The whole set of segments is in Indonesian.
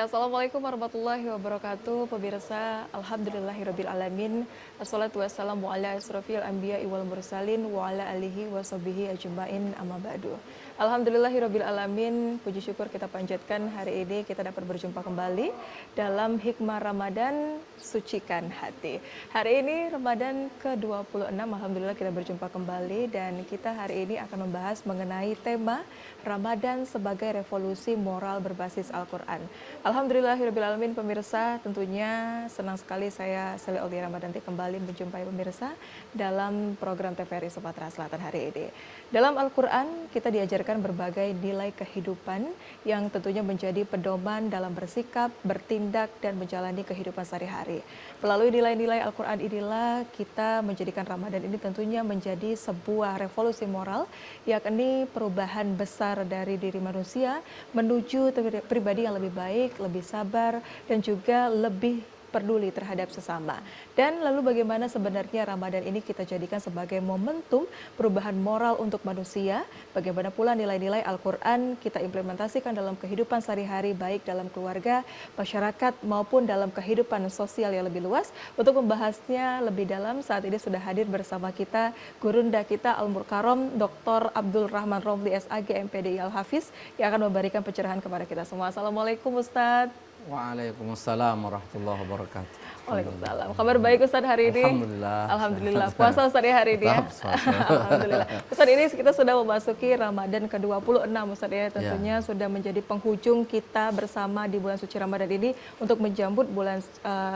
Ya, Assalamualaikum warahmatullahi wabarakatuh. Pemirsa, alhamdulillahirabbil alamin. Assalatu wassalamu ala asrofil anbiya'i wal mursalin wa ala alihi wa sahbihi ajmain amma ba'du. Alhamdulillahirabbil alamin. Puji syukur kita panjatkan hari ini kita dapat berjumpa kembali dalam hikmah Ramadan sucikan hati. Hari ini Ramadan ke-26, alhamdulillah kita berjumpa kembali dan kita hari ini akan membahas mengenai tema Ramadan sebagai revolusi moral berbasis Al-Quran. Alhamdulillahirrahmanirrahim pemirsa, tentunya senang sekali saya Seli Aulia Ramadanti kembali menjumpai pemirsa dalam program TVRI Sumatera Selatan hari ini. Dalam Al-Quran kita diajarkan berbagai nilai kehidupan yang tentunya menjadi pedoman dalam bersikap, bertindak, dan menjalani kehidupan sehari-hari. Melalui nilai-nilai Al-Quran inilah kita menjadikan Ramadan ini tentunya menjadi sebuah revolusi moral, yakni perubahan besar dari diri manusia menuju pribadi yang lebih baik, lebih sabar, dan juga lebih peduli terhadap sesama. Dan lalu bagaimana sebenarnya Ramadan ini kita jadikan sebagai momentum perubahan moral untuk manusia, bagaimana pula nilai-nilai Al-Quran kita implementasikan dalam kehidupan sehari-hari baik dalam keluarga, masyarakat maupun dalam kehidupan sosial yang lebih luas. Untuk membahasnya lebih dalam saat ini sudah hadir bersama kita Gurunda kita Al-Mukarram Dr. Abdul Rahman Romli SAG MPDI Al-Hafiz yang akan memberikan pencerahan kepada kita semua. Assalamualaikum Ustadz. Waalaikumsalam warahmatullahi wabarakatuh. Waalaikumsalam. Kabar baik Ustadz hari ini? Alhamdulillah. Alhamdulillah. Puasa Ustadz ya hari ini ya? Alhamdulillah. Ustadz ini kita sudah memasuki Ramadan ke-26 Ustadz ya. Tentunya sudah menjadi penghujung kita bersama di bulan suci Ramadan ini untuk menjambut bulan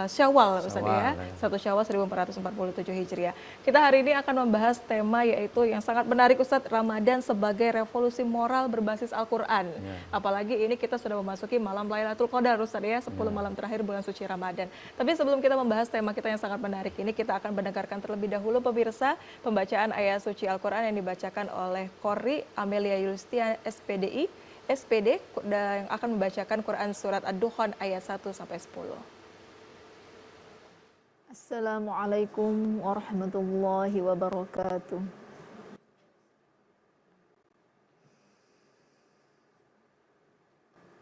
Syawal Ustadz ya. 1 Syawal 1447 Hijriah. Kita hari ini akan membahas tema yaitu yang sangat menarik Ustadz, Ramadan sebagai revolusi moral berbasis Al-Quran. Apalagi ini kita sudah memasuki malam Lailatul Qadar Ustadz ya, 10 malam terakhir bulan suci Ramadan. Tapi sebelum kita membahas tema kita yang sangat menarik ini, kita akan mendengarkan terlebih dahulu pemirsa pembacaan ayat suci Al-Quran yang dibacakan oleh Qori Amelia Yulistia SPD yang akan membacakan Quran surat Ad-Dukhan ayat 1 sampai 10. Assalamualaikum warahmatullahi wabarakatuh.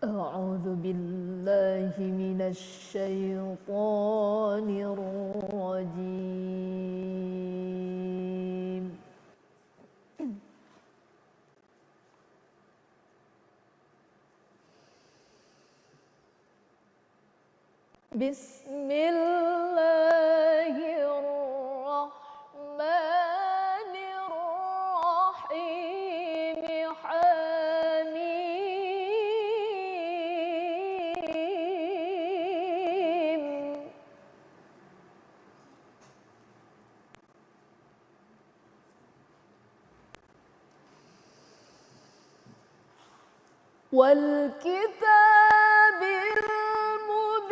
أعوذ بالله من الشيطان الرجيم بسم الله الرحمن الرحيم والكتاب المبين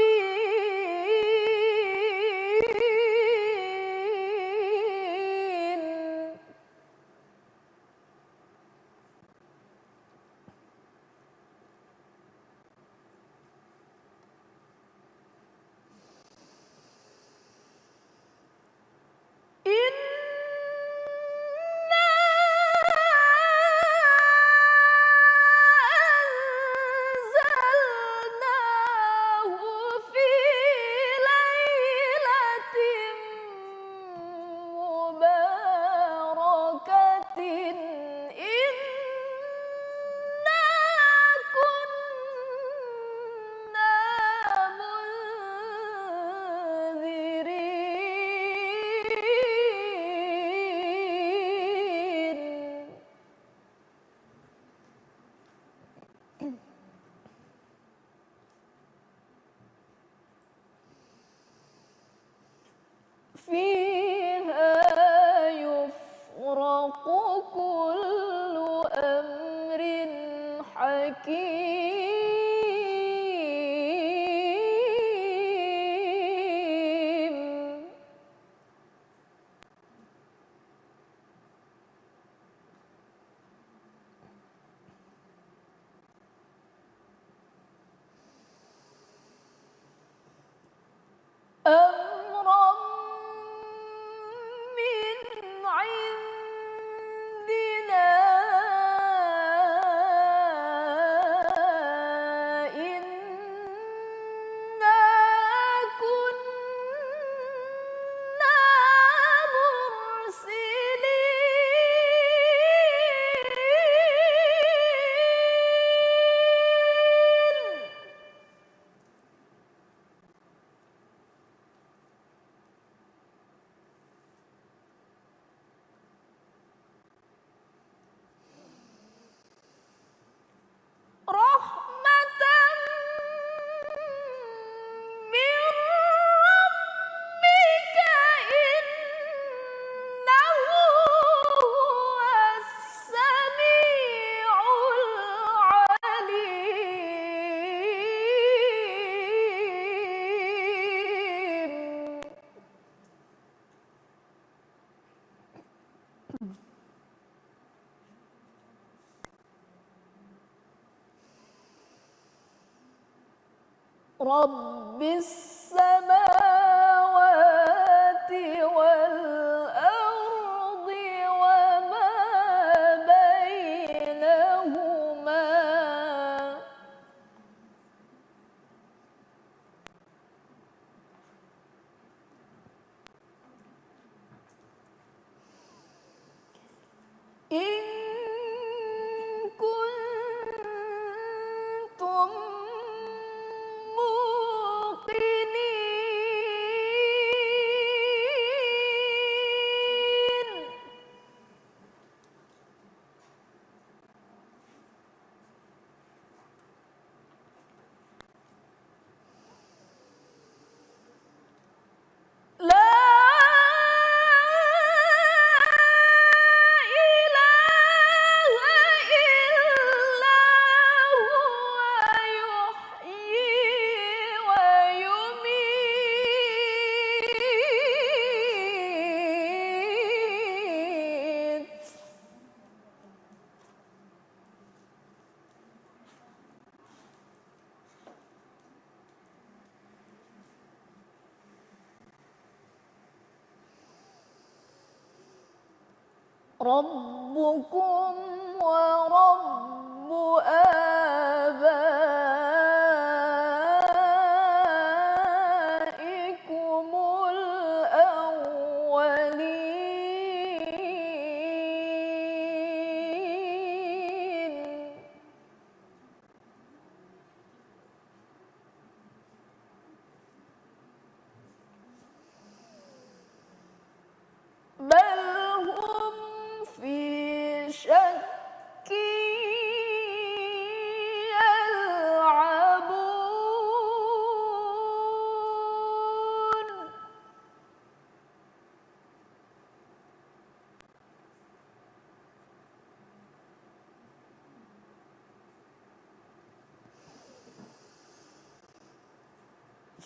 فيها يفرق كل أمر حكيم أمرا من عندنا رب السماوات والأرض وما بينهما إن كنتم موقنين لا إله إلا هو يحيي ويميت ربكم ورب آبائكم الأولين بل هم في شك يلعبون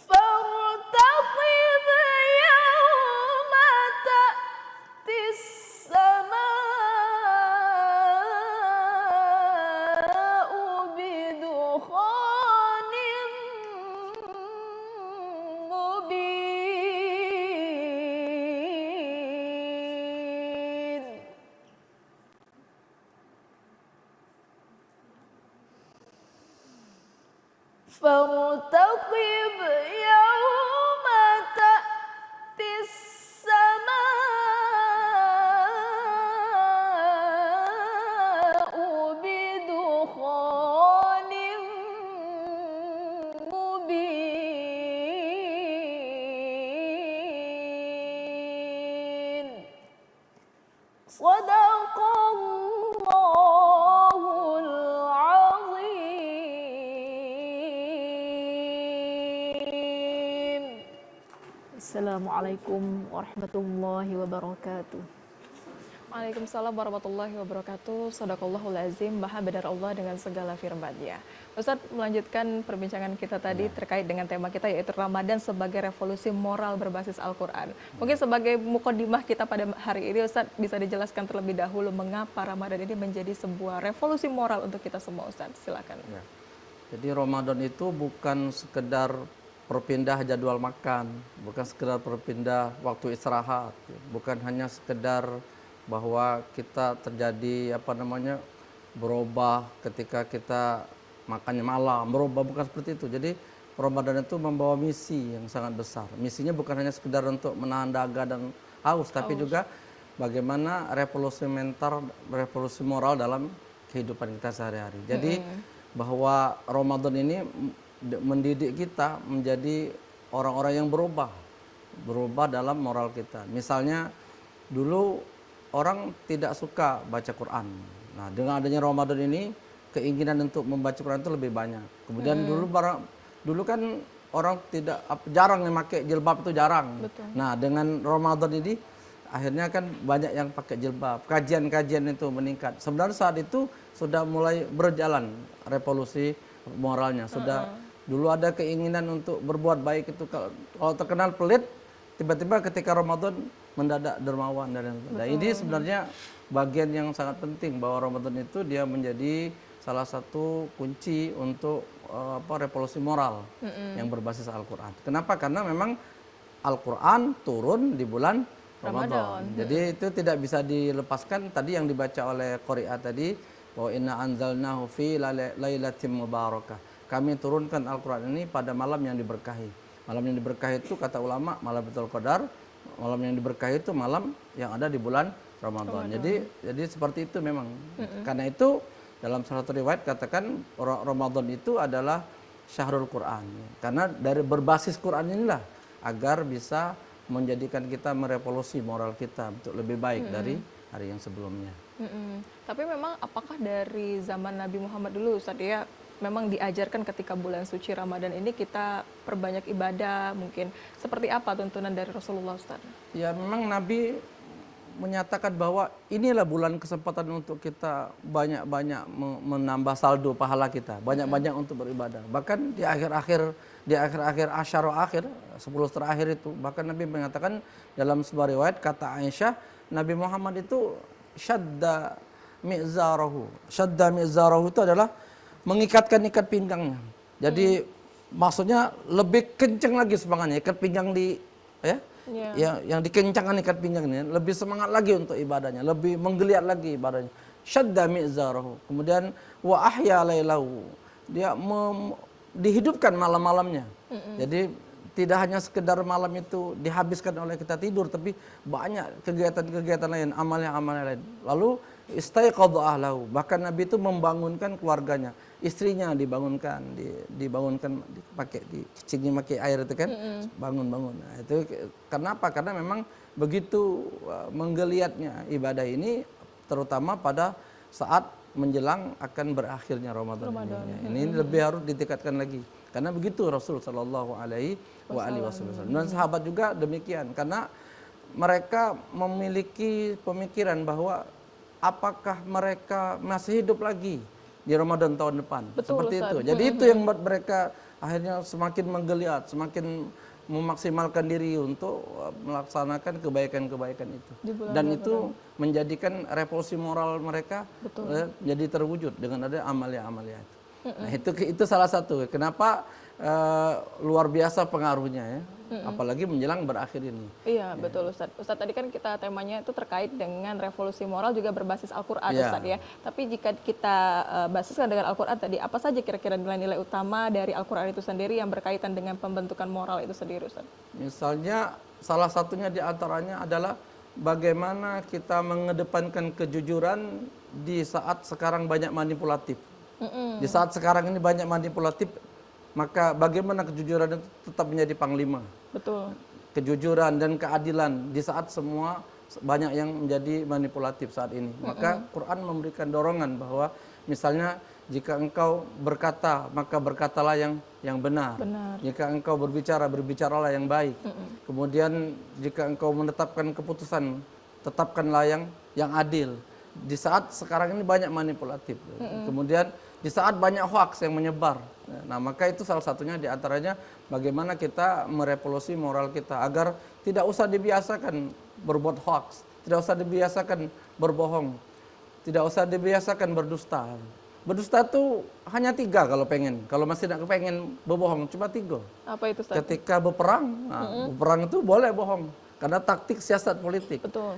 فارتقب يوم تأتي السماء بدخان مبين فارتقب يوم تأتي السماء بدخان مبين صدق الله العظيم. Assalamualaikum warahmatullahi wabarakatuh. Waalaikumsalam warahmatullahi wabarakatuh. Shadaqallahul azim, maha benar Allah dengan segala firman-Nya. Ustadz, melanjutkan perbincangan kita tadi terkait dengan tema kita, yaitu Ramadan sebagai revolusi moral berbasis Al-Quran. Mungkin sebagai mukaddimah kita pada hari ini, Ustadz, bisa dijelaskan terlebih dahulu mengapa Ramadan ini menjadi sebuah revolusi moral untuk kita semua, Ustadz. Silakan. Ya. Jadi Ramadan itu bukan sekedar perpindah jadwal makan, bukan sekedar perpindah waktu istirahat, bukan hanya sekedar bahwa kita terjadi berubah ketika kita makannya malam, berubah, bukan seperti itu. Jadi Ramadan itu membawa misi yang sangat besar. Misinya bukan hanya sekedar untuk menahan dahaga dan haus, tapi juga bagaimana revolusi mental, revolusi moral dalam kehidupan kita sehari-hari. Jadi bahwa Ramadan ini mendidik kita menjadi orang-orang yang berubah dalam moral kita. Misalnya dulu orang tidak suka baca Quran. Nah, dengan adanya Ramadan ini keinginan untuk membaca Quran itu lebih banyak. Kemudian dulu kan orang jarang yang pakai jilbab, itu jarang. Betul. Nah, dengan Ramadan ini akhirnya kan banyak yang pakai jilbab. Kajian-kajian itu meningkat. Sebenarnya saat itu sudah mulai berjalan revolusi moralnya. Sudah dulu ada keinginan untuk berbuat baik itu, kalau terkenal pelit, tiba-tiba ketika Ramadan mendadak dermawan dan lain-lain. Nah, ini sebenarnya bagian yang sangat penting bahwa Ramadan itu dia menjadi salah satu kunci untuk revolusi moral yang berbasis Al-Quran. Kenapa? Karena memang Al-Quran turun di bulan Ramadan. Jadi itu tidak bisa dilepaskan tadi yang dibaca oleh Qari'ah tadi, bahwa inna anzalnahu fi lailatin mubarakah. Kami turunkan Al-Quran ini pada malam yang diberkahi. Malam yang diberkahi itu kata ulama malam Lailatul Qadar. Malam yang diberkahi itu malam yang ada di bulan Ramadan. Jadi seperti itu memang. Karena itu dalam salah satu riwayat katakan Ramadan itu adalah syahrul Quran. Karena dari berbasis Quran inilah agar bisa menjadikan kita merevolusi moral kita untuk lebih baik dari hari yang sebelumnya. Tapi memang apakah dari zaman Nabi Muhammad dulu Ustaz ya memang diajarkan ketika bulan suci Ramadan ini kita perbanyak ibadah, mungkin seperti apa tuntunan dari Rasulullah Ustaz? Ya memang Nabi menyatakan bahwa inilah bulan kesempatan untuk kita banyak-banyak menambah saldo pahala kita, banyak-banyak untuk beribadah. Bahkan di akhir-akhir asyara akhir 10 terakhir itu, bahkan Nabi mengatakan dalam sebuah riwayat kata Aisyah, Nabi Muhammad itu syadda mi'zarahu. Syadda mi'zarahu itu adalah mengikatkan ikat pinggangnya. Jadi maksudnya lebih kencang lagi semangatnya, ikat pinggang yang dikencangkan ikat pinggangnya, lebih semangat lagi untuk ibadahnya, lebih menggeliat lagi ibadahnya. Syadda mi'zarahu. Kemudian wa ahya lailahu. Dia dihidupkan malam-malamnya. Jadi tidak hanya sekedar malam itu dihabiskan oleh kita tidur, tapi banyak kegiatan-kegiatan lain, amal-amal lain. Lalu istaiqadha ahlahu. Bahkan Nabi itu membangunkan keluarganya, istrinya dibangunkan, dicicingin pakai air itu kan, bangun. Nah, itu kenapa? Karena memang begitu menggeliatnya ibadah ini, terutama pada saat menjelang akan berakhirnya Ramadan. Ini lebih harus ditingkatkan lagi. Karena begitu Rasul Shallallahu Alaihi Wasallam dan sahabat juga demikian. Karena mereka memiliki pemikiran bahwa apakah mereka masih hidup lagi di Ramadan tahun depan. Betul, seperti Ustaz. itu. Jadi itu yang membuat mereka akhirnya semakin menggeliat, semakin memaksimalkan diri untuk melaksanakan kebaikan-kebaikan itu. Dan itu menjadikan revolusi moral mereka jadi terwujud dengan ada amalia-amalia itu. Nah, itu salah satu kenapa luar biasa pengaruhnya ya. Apalagi menjelang berakhir ini. Iya, betul Ustaz. Ustaz tadi kan kita temanya itu terkait dengan revolusi moral juga berbasis Al-Qur'an Ustaz ya. Tapi jika kita basiskan dengan Al-Qur'an tadi, apa saja kira-kira nilai-nilai utama dari Al-Qur'an itu sendiri yang berkaitan dengan pembentukan moral itu sendiri Ustaz? Misalnya salah satunya di antaranya adalah bagaimana kita mengedepankan kejujuran di saat sekarang banyak manipulatif. Di saat sekarang ini banyak manipulatif, maka bagaimana kejujuran itu tetap menjadi panglima. Betul. Kejujuran dan keadilan di saat semua banyak yang menjadi manipulatif saat ini. Maka Quran memberikan dorongan bahwa misalnya jika engkau berkata, maka berkatalah yang benar. Jika engkau berbicara, berbicaralah yang baik. Kemudian jika engkau menetapkan keputusan, tetapkanlah yang adil. Di saat sekarang ini banyak manipulatif. Kemudian di saat banyak hoaks yang menyebar. Nah, maka itu salah satunya di antaranya bagaimana kita merevolusi moral kita agar tidak usah dibiasakan berbuat hoaks, tidak usah dibiasakan berbohong, tidak usah dibiasakan berdusta. Berdusta itu hanya 3 kalau pengen. Kalau masih tidak kepengen berbohong, cuma 3. Apa itu Ustaz? Ketika berperang, berperang itu boleh bohong karena taktik siasat politik. Betul.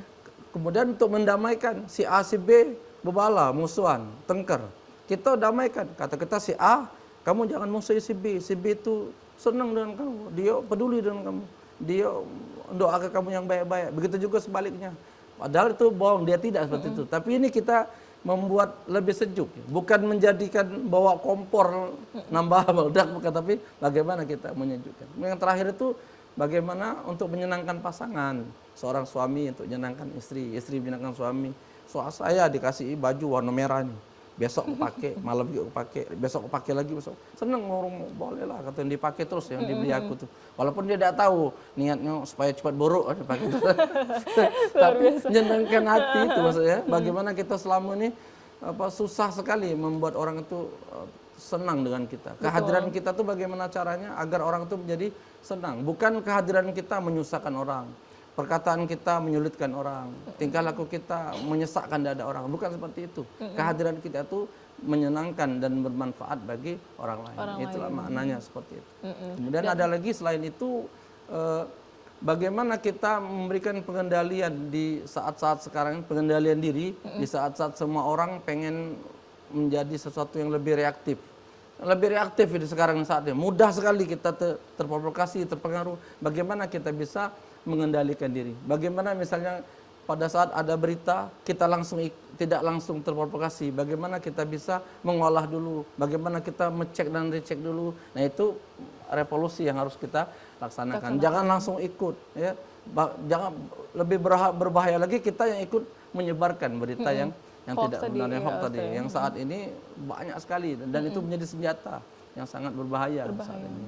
Kemudian untuk mendamaikan si A si B bebala, musuhan, tengker. Kita damaikan, kata kita si A, kamu jangan musuhi si B itu senang dengan kamu, dia peduli dengan kamu, dia doakan kamu yang baik-baik. Begitu juga sebaliknya. Padahal itu bohong, dia tidak seperti itu. Tapi ini kita membuat lebih sejuk, bukan menjadikan bawa kompor nambah meledak, bukan, tapi bagaimana kita menyejukkan. Yang terakhir itu bagaimana untuk menyenangkan pasangan, seorang suami untuk menyenangkan istri, istri menyenangkan suami. Soal saya dikasih baju warna merah nih. Besok aku pakai, malam juga aku pakai, besok aku pakai lagi, besok. Seneng ngomong, boleh lah, kata yang dipakai terus, yang dibeli aku tuh. Walaupun dia tidak tahu niatnya supaya cepat buruk, dipakai terus. Tapi menyenangkan hati itu maksudnya. Bagaimana kita selama ini susah sekali membuat orang itu senang dengan kita. Kehadiran kita tuh bagaimana caranya agar orang itu menjadi senang. Bukan kehadiran kita menyusahkan orang, perkataan kita menyulitkan orang, tingkah laku kita menyesakkan dada orang. Bukan seperti itu. Kehadiran kita itu menyenangkan dan bermanfaat bagi orang lain. Itulah maknanya seperti itu. Kemudian ada lagi selain itu, bagaimana kita memberikan pengendalian di saat-saat sekarang, pengendalian diri di saat-saat semua orang pengen menjadi sesuatu yang lebih reaktif. Lebih reaktif di sekarang saatnya. Mudah sekali kita terprovokasi, terpengaruh. Bagaimana kita bisa mengendalikan diri? Bagaimana misalnya pada saat ada berita kita tidak langsung terprovokasi? Bagaimana kita bisa mengolah dulu? Bagaimana kita mecek dan recek dulu? Nah, itu revolusi yang harus kita laksanakan. Jangan langsung ikut, ya. Jangan lebih berbahaya lagi kita yang ikut menyebarkan berita yang tidak benar, yang hoax tadi, yang saat ini banyak sekali dan itu menjadi senjata yang sangat berbahaya. Saat ini.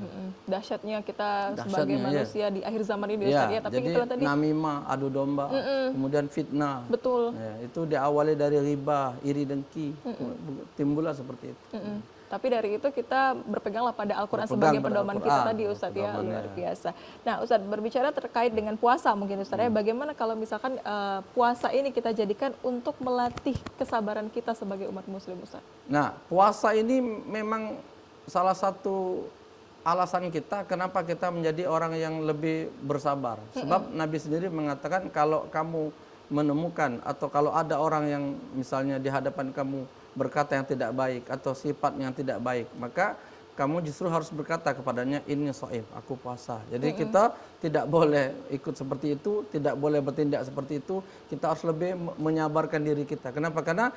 Dahsyatnya kita sebagai manusia di akhir zaman ini, ya. Tapi jadi itulah tadi namimah, adu domba, kemudian fitnah. Betul. Ya, itu diawali dari riba, iri dengki, timbullah seperti itu. Tapi dari itu kita berpeganglah pada Al-Quran sebagai pedoman kita tadi, Ustadz, ya. Luar biasa. Nah, Ustadz, berbicara terkait dengan puasa mungkin, Ustadz, ya. Bagaimana kalau misalkan puasa ini kita jadikan untuk melatih kesabaran kita sebagai umat muslim, Ustadz? Nah, puasa ini memang salah satu alasan kita kenapa kita menjadi orang yang lebih bersabar. Sebab Nabi sendiri mengatakan kalau kamu menemukan atau kalau ada orang yang misalnya di hadapan kamu berkata yang tidak baik atau sifat yang tidak baik, maka kamu justru harus berkata kepadanya, ini shaim, aku puasa. Jadi kita tidak boleh ikut seperti itu, tidak boleh bertindak seperti itu. Kita harus lebih menyabarkan diri kita. Kenapa? Karena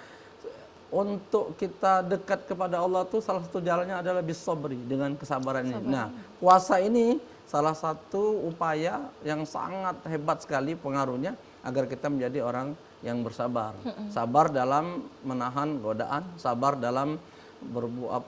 untuk kita dekat kepada Allah itu salah satu jalannya adalah bisobri, dengan kesabarannya. Nah, puasa ini salah satu upaya yang sangat hebat sekali pengaruhnya agar kita menjadi orang yang bersabar. Sabar dalam menahan godaan, sabar dalam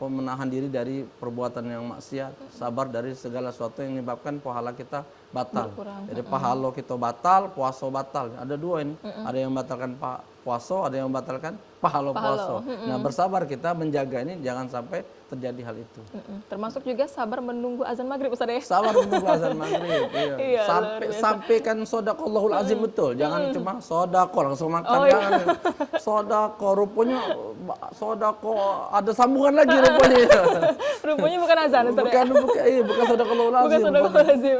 menahan diri dari perbuatan yang maksiat, sabar dari segala sesuatu yang menyebabkan pahala kita batal. Jadi pahala kita batal, puasa batal. Ada dua ini. Ada yang membatalkan puasa, ada yang membatalkan pahala puasa. Nah, bersabar kita menjaga ini jangan sampai terjadi hal itu. Termasuk juga sabar menunggu azan maghrib, Ustaz, ya. Sabar menunggu azan maghrib. Iya. Sampaikan sodaqallahul azim, betul. Jangan cuma sodaqo langsung makan. Jangan. Sodaqo rupanya sodaqo ada sambungan lagi rupanya. Rupanya bukan azan, Ustaz. Bukan sodaqallahul azim. Bukan sodaqallahul azim.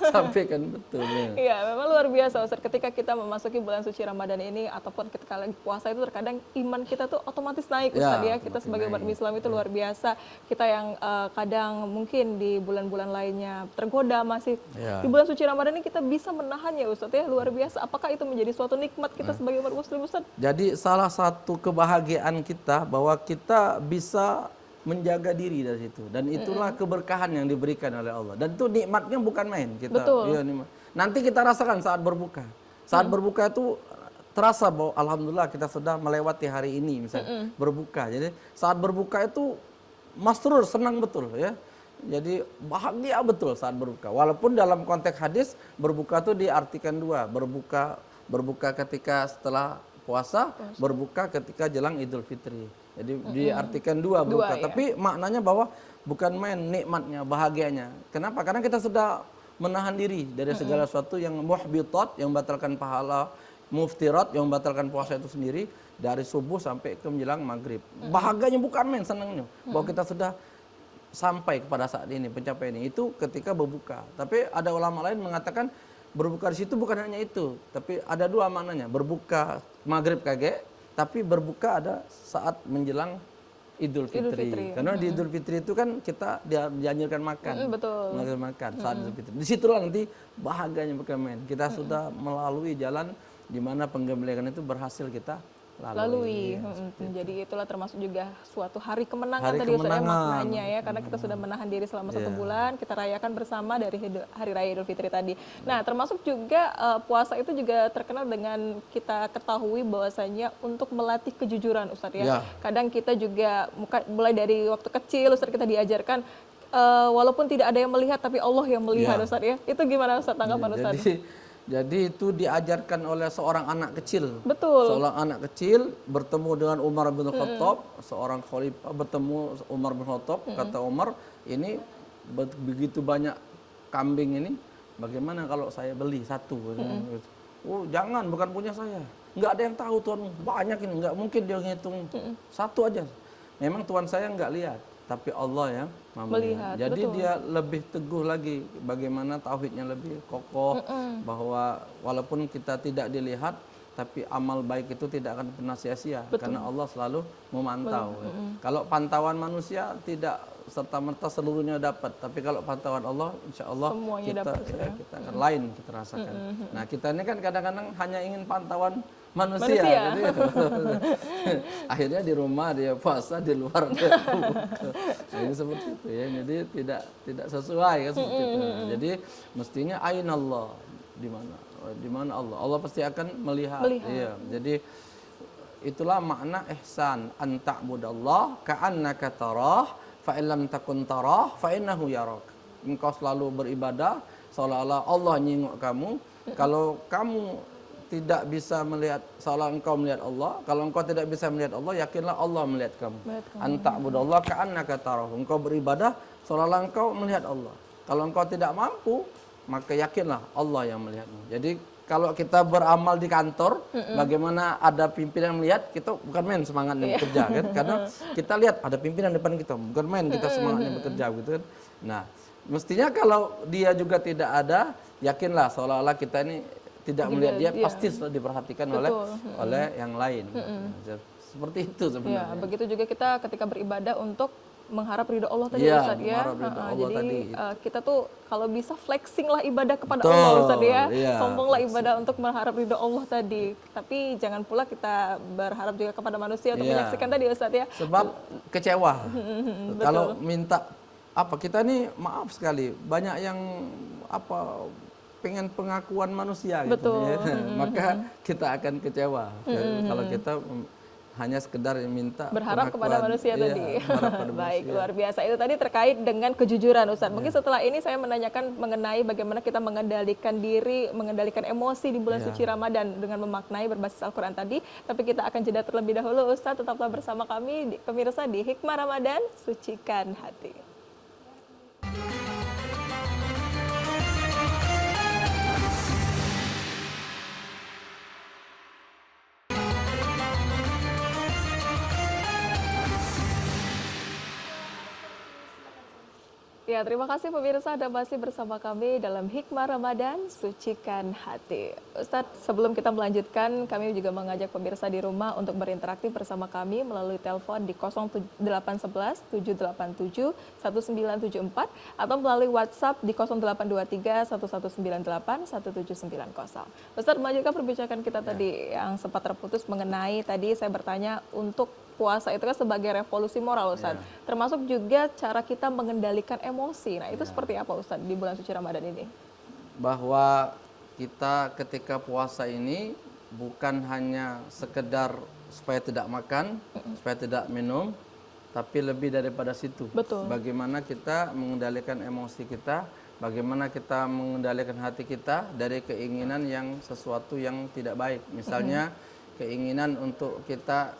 Sampaikan betul. Iya, memang luar biasa, Ustaz. Ketika kita memasuki bulan suci Ramadan ini ataupun ketika lagi puasa itu terkadang iman kita tuh otomatis naik, Ustaz, ya. Kita sebagai umat Islam itu luar biasa. Kita yang kadang mungkin di bulan-bulan lainnya tergoda masih di bulan suci Ramadan ini kita bisa menahannya, Ustaz, ya. Luar biasa. Apakah itu menjadi suatu nikmat kita sebagai umat muslim, Ustaz? Jadi salah satu kebahagiaan kita bahwa kita bisa menjaga diri dari situ, dan itulah keberkahan yang diberikan oleh Allah, dan itu nikmatnya bukan main kita. Betul. Iya, nanti kita rasakan saat berbuka. Saat berbuka itu terasa bahwa alhamdulillah kita sudah melewati hari ini misalnya berbuka. Jadi saat berbuka itu masrur, senang betul, ya. Jadi bahagia betul saat berbuka. Walaupun dalam konteks hadis berbuka itu diartikan dua, berbuka ketika setelah puasa, berbuka ketika jelang Idul Fitri. Jadi diartikan dua berbuka, tapi maknanya bahwa bukan main nikmatnya, bahagianya. Kenapa? Karena kita sudah menahan diri dari segala sesuatu yang muhbitat, yang membatalkan pahala, muftirat, yang membatalkan puasa itu sendiri dari subuh sampai ke menjelang maghrib. Bahagianya bukan main, senangnya bahwa kita sudah sampai kepada saat ini, pencapaian ini. Itu ketika berbuka. Tapi ada ulama lain mengatakan berbuka di situ bukan hanya itu, tapi ada dua maknanya. Berbuka maghrib kaget, tapi berbuka ada saat menjelang Idul Fitri. Karena di Idul Fitri itu kan kita dianjurkan makan. Betul. Makan saat Idul Fitri. Disitulah nanti bahagianya bukan main. Kita sudah melalui jalan di mana penggemblengan itu berhasil kita lalui. Jadi itulah termasuk juga suatu hari kemenangan tadi, Ustaz, ya, maknanya, ya, karena kita sudah menahan diri selama 1 bulan, kita rayakan bersama dari Hari Raya Idul Fitri tadi. Nah, termasuk juga puasa itu juga terkenal dengan kita ketahui bahwasanya untuk melatih kejujuran, Ustaz, ya. Kadang kita juga mulai dari waktu kecil, Ustaz, kita diajarkan walaupun tidak ada yang melihat tapi Allah yang melihat, Ustaz, ya. Itu gimana, Ustaz, tanggapan Ustaz? Jadi itu diajarkan oleh seorang anak kecil. Betul. Seorang anak kecil bertemu dengan Umar bin Khattab, seorang khalifah bertemu Umar bin Khattab, kata Umar, ini begitu banyak kambing ini, bagaimana kalau saya beli satu? Oh jangan, bukan punya saya. Nggak ada yang tahu Tuhan, banyak ini, nggak mungkin dia ngitung satu aja. Memang Tuhan saya nggak lihat, tapi Allah yang melihat. Jadi betul. dia lebih teguh lagi bagaimana tauhidnya lebih kokoh, bahwa walaupun kita tidak dilihat, tapi amal baik itu tidak akan pernah sia-sia karena Allah selalu memantau. Kalau pantauan manusia tidak serta-merta seluruhnya dapat, tapi kalau pantauan Allah, insya Allah Semuanya kita dapat, ya. kita akan lain kita rasakan. Nah kita ini kan kadang-kadang hanya ingin pantauan manusia. Manusia. Jadi, akhirnya di rumah dia puasa, di luar dia buka. Nah, ini seperti itu ya. Jadi tidak sesuai kan seperti itu. Nah, jadi mestinya ain Allah, di mana Allah. Allah pasti akan melihat. Iya. Jadi itulah makna ihsan, an ta'budallah ka'annaka tarah fa illam takun tarah fa innahu yarak. Engkau selalu beribadah seolah-olah Allah nyingok kamu. Kalau kamu tidak bisa melihat, seolah engkau melihat Allah. Kalau engkau tidak bisa melihat Allah, yakinlah Allah melihat kamu. An ta'budallah ka'annaka tarah. Engkau beribadah seolah-olah engkau melihat Allah. Kalau engkau tidak mampu, maka yakinlah Allah yang melihatmu. Jadi kalau kita beramal di kantor, bagaimana ada pimpinan melihat, kita bukan main semangatnya bekerja kan? Karena kita lihat ada pimpinan depan kita, bukan main kita semangatnya bekerja gitu kan. Nah, mestinya kalau dia juga tidak ada, yakinlah seolah-olah kita ini tidak melihat dia, pasti selalu diperhatikan oleh yang lain. Seperti itu sebenarnya. Ya, begitu juga kita ketika beribadah untuk mengharap ridho Allah tadi, Ustaz ya. Mengharap ridho Allah Jadi tadi. Kita tuh kalau bisa flexing lah ibadah kepada Betul, Allah, Ustaz ya. iya. Sombonglah ibadah untuk mengharap ridho Allah tadi. Tapi jangan pula kita berharap juga kepada manusia untuk menyaksikan tadi, Ustaz ya. Sebab kecewa. Kalau minta apa, kita nih maaf sekali, banyak yang apa pengen pengakuan manusia gitu ya. Maka kita akan kecewa. Kalau kita hanya sekedar minta berharap kepada manusia tadi. Pada Baik, manusia. luar biasa. Itu tadi terkait dengan kejujuran, Ustaz. Mungkin setelah ini saya menanyakan mengenai bagaimana kita mengendalikan diri, mengendalikan emosi di bulan suci Ramadan dengan memaknai berbasis Al-Quran tadi. Tapi kita akan jeda terlebih dahulu, Ustaz. Tetaplah bersama kami, pemirsa, di Hikmah Ramadan, Sucikan Hati. Ya, terima kasih pemirsa Anda masih bersama kami dalam Hikmah Ramadan, Sucikan Hati. Ustadz, sebelum kita melanjutkan, kami juga mengajak pemirsa di rumah untuk berinteraksi bersama kami melalui telepon di 0811 787 1974 atau melalui WhatsApp di 0823 1198 1790. Ustadz, melanjutkan perbincangan kita tadi yang sempat terputus mengenai tadi saya bertanya untuk puasa itu kan sebagai revolusi moral, Ustaz. Termasuk juga cara kita mengendalikan emosi. Nah, itu seperti apa, Ustaz, di bulan suci Ramadan ini? Bahwa kita ketika puasa ini bukan hanya sekedar supaya tidak makan, supaya tidak minum, tapi lebih daripada situ. Betul. Bagaimana kita mengendalikan emosi kita, bagaimana kita mengendalikan hati kita dari keinginan yang sesuatu yang tidak baik. Misalnya keinginan untuk kita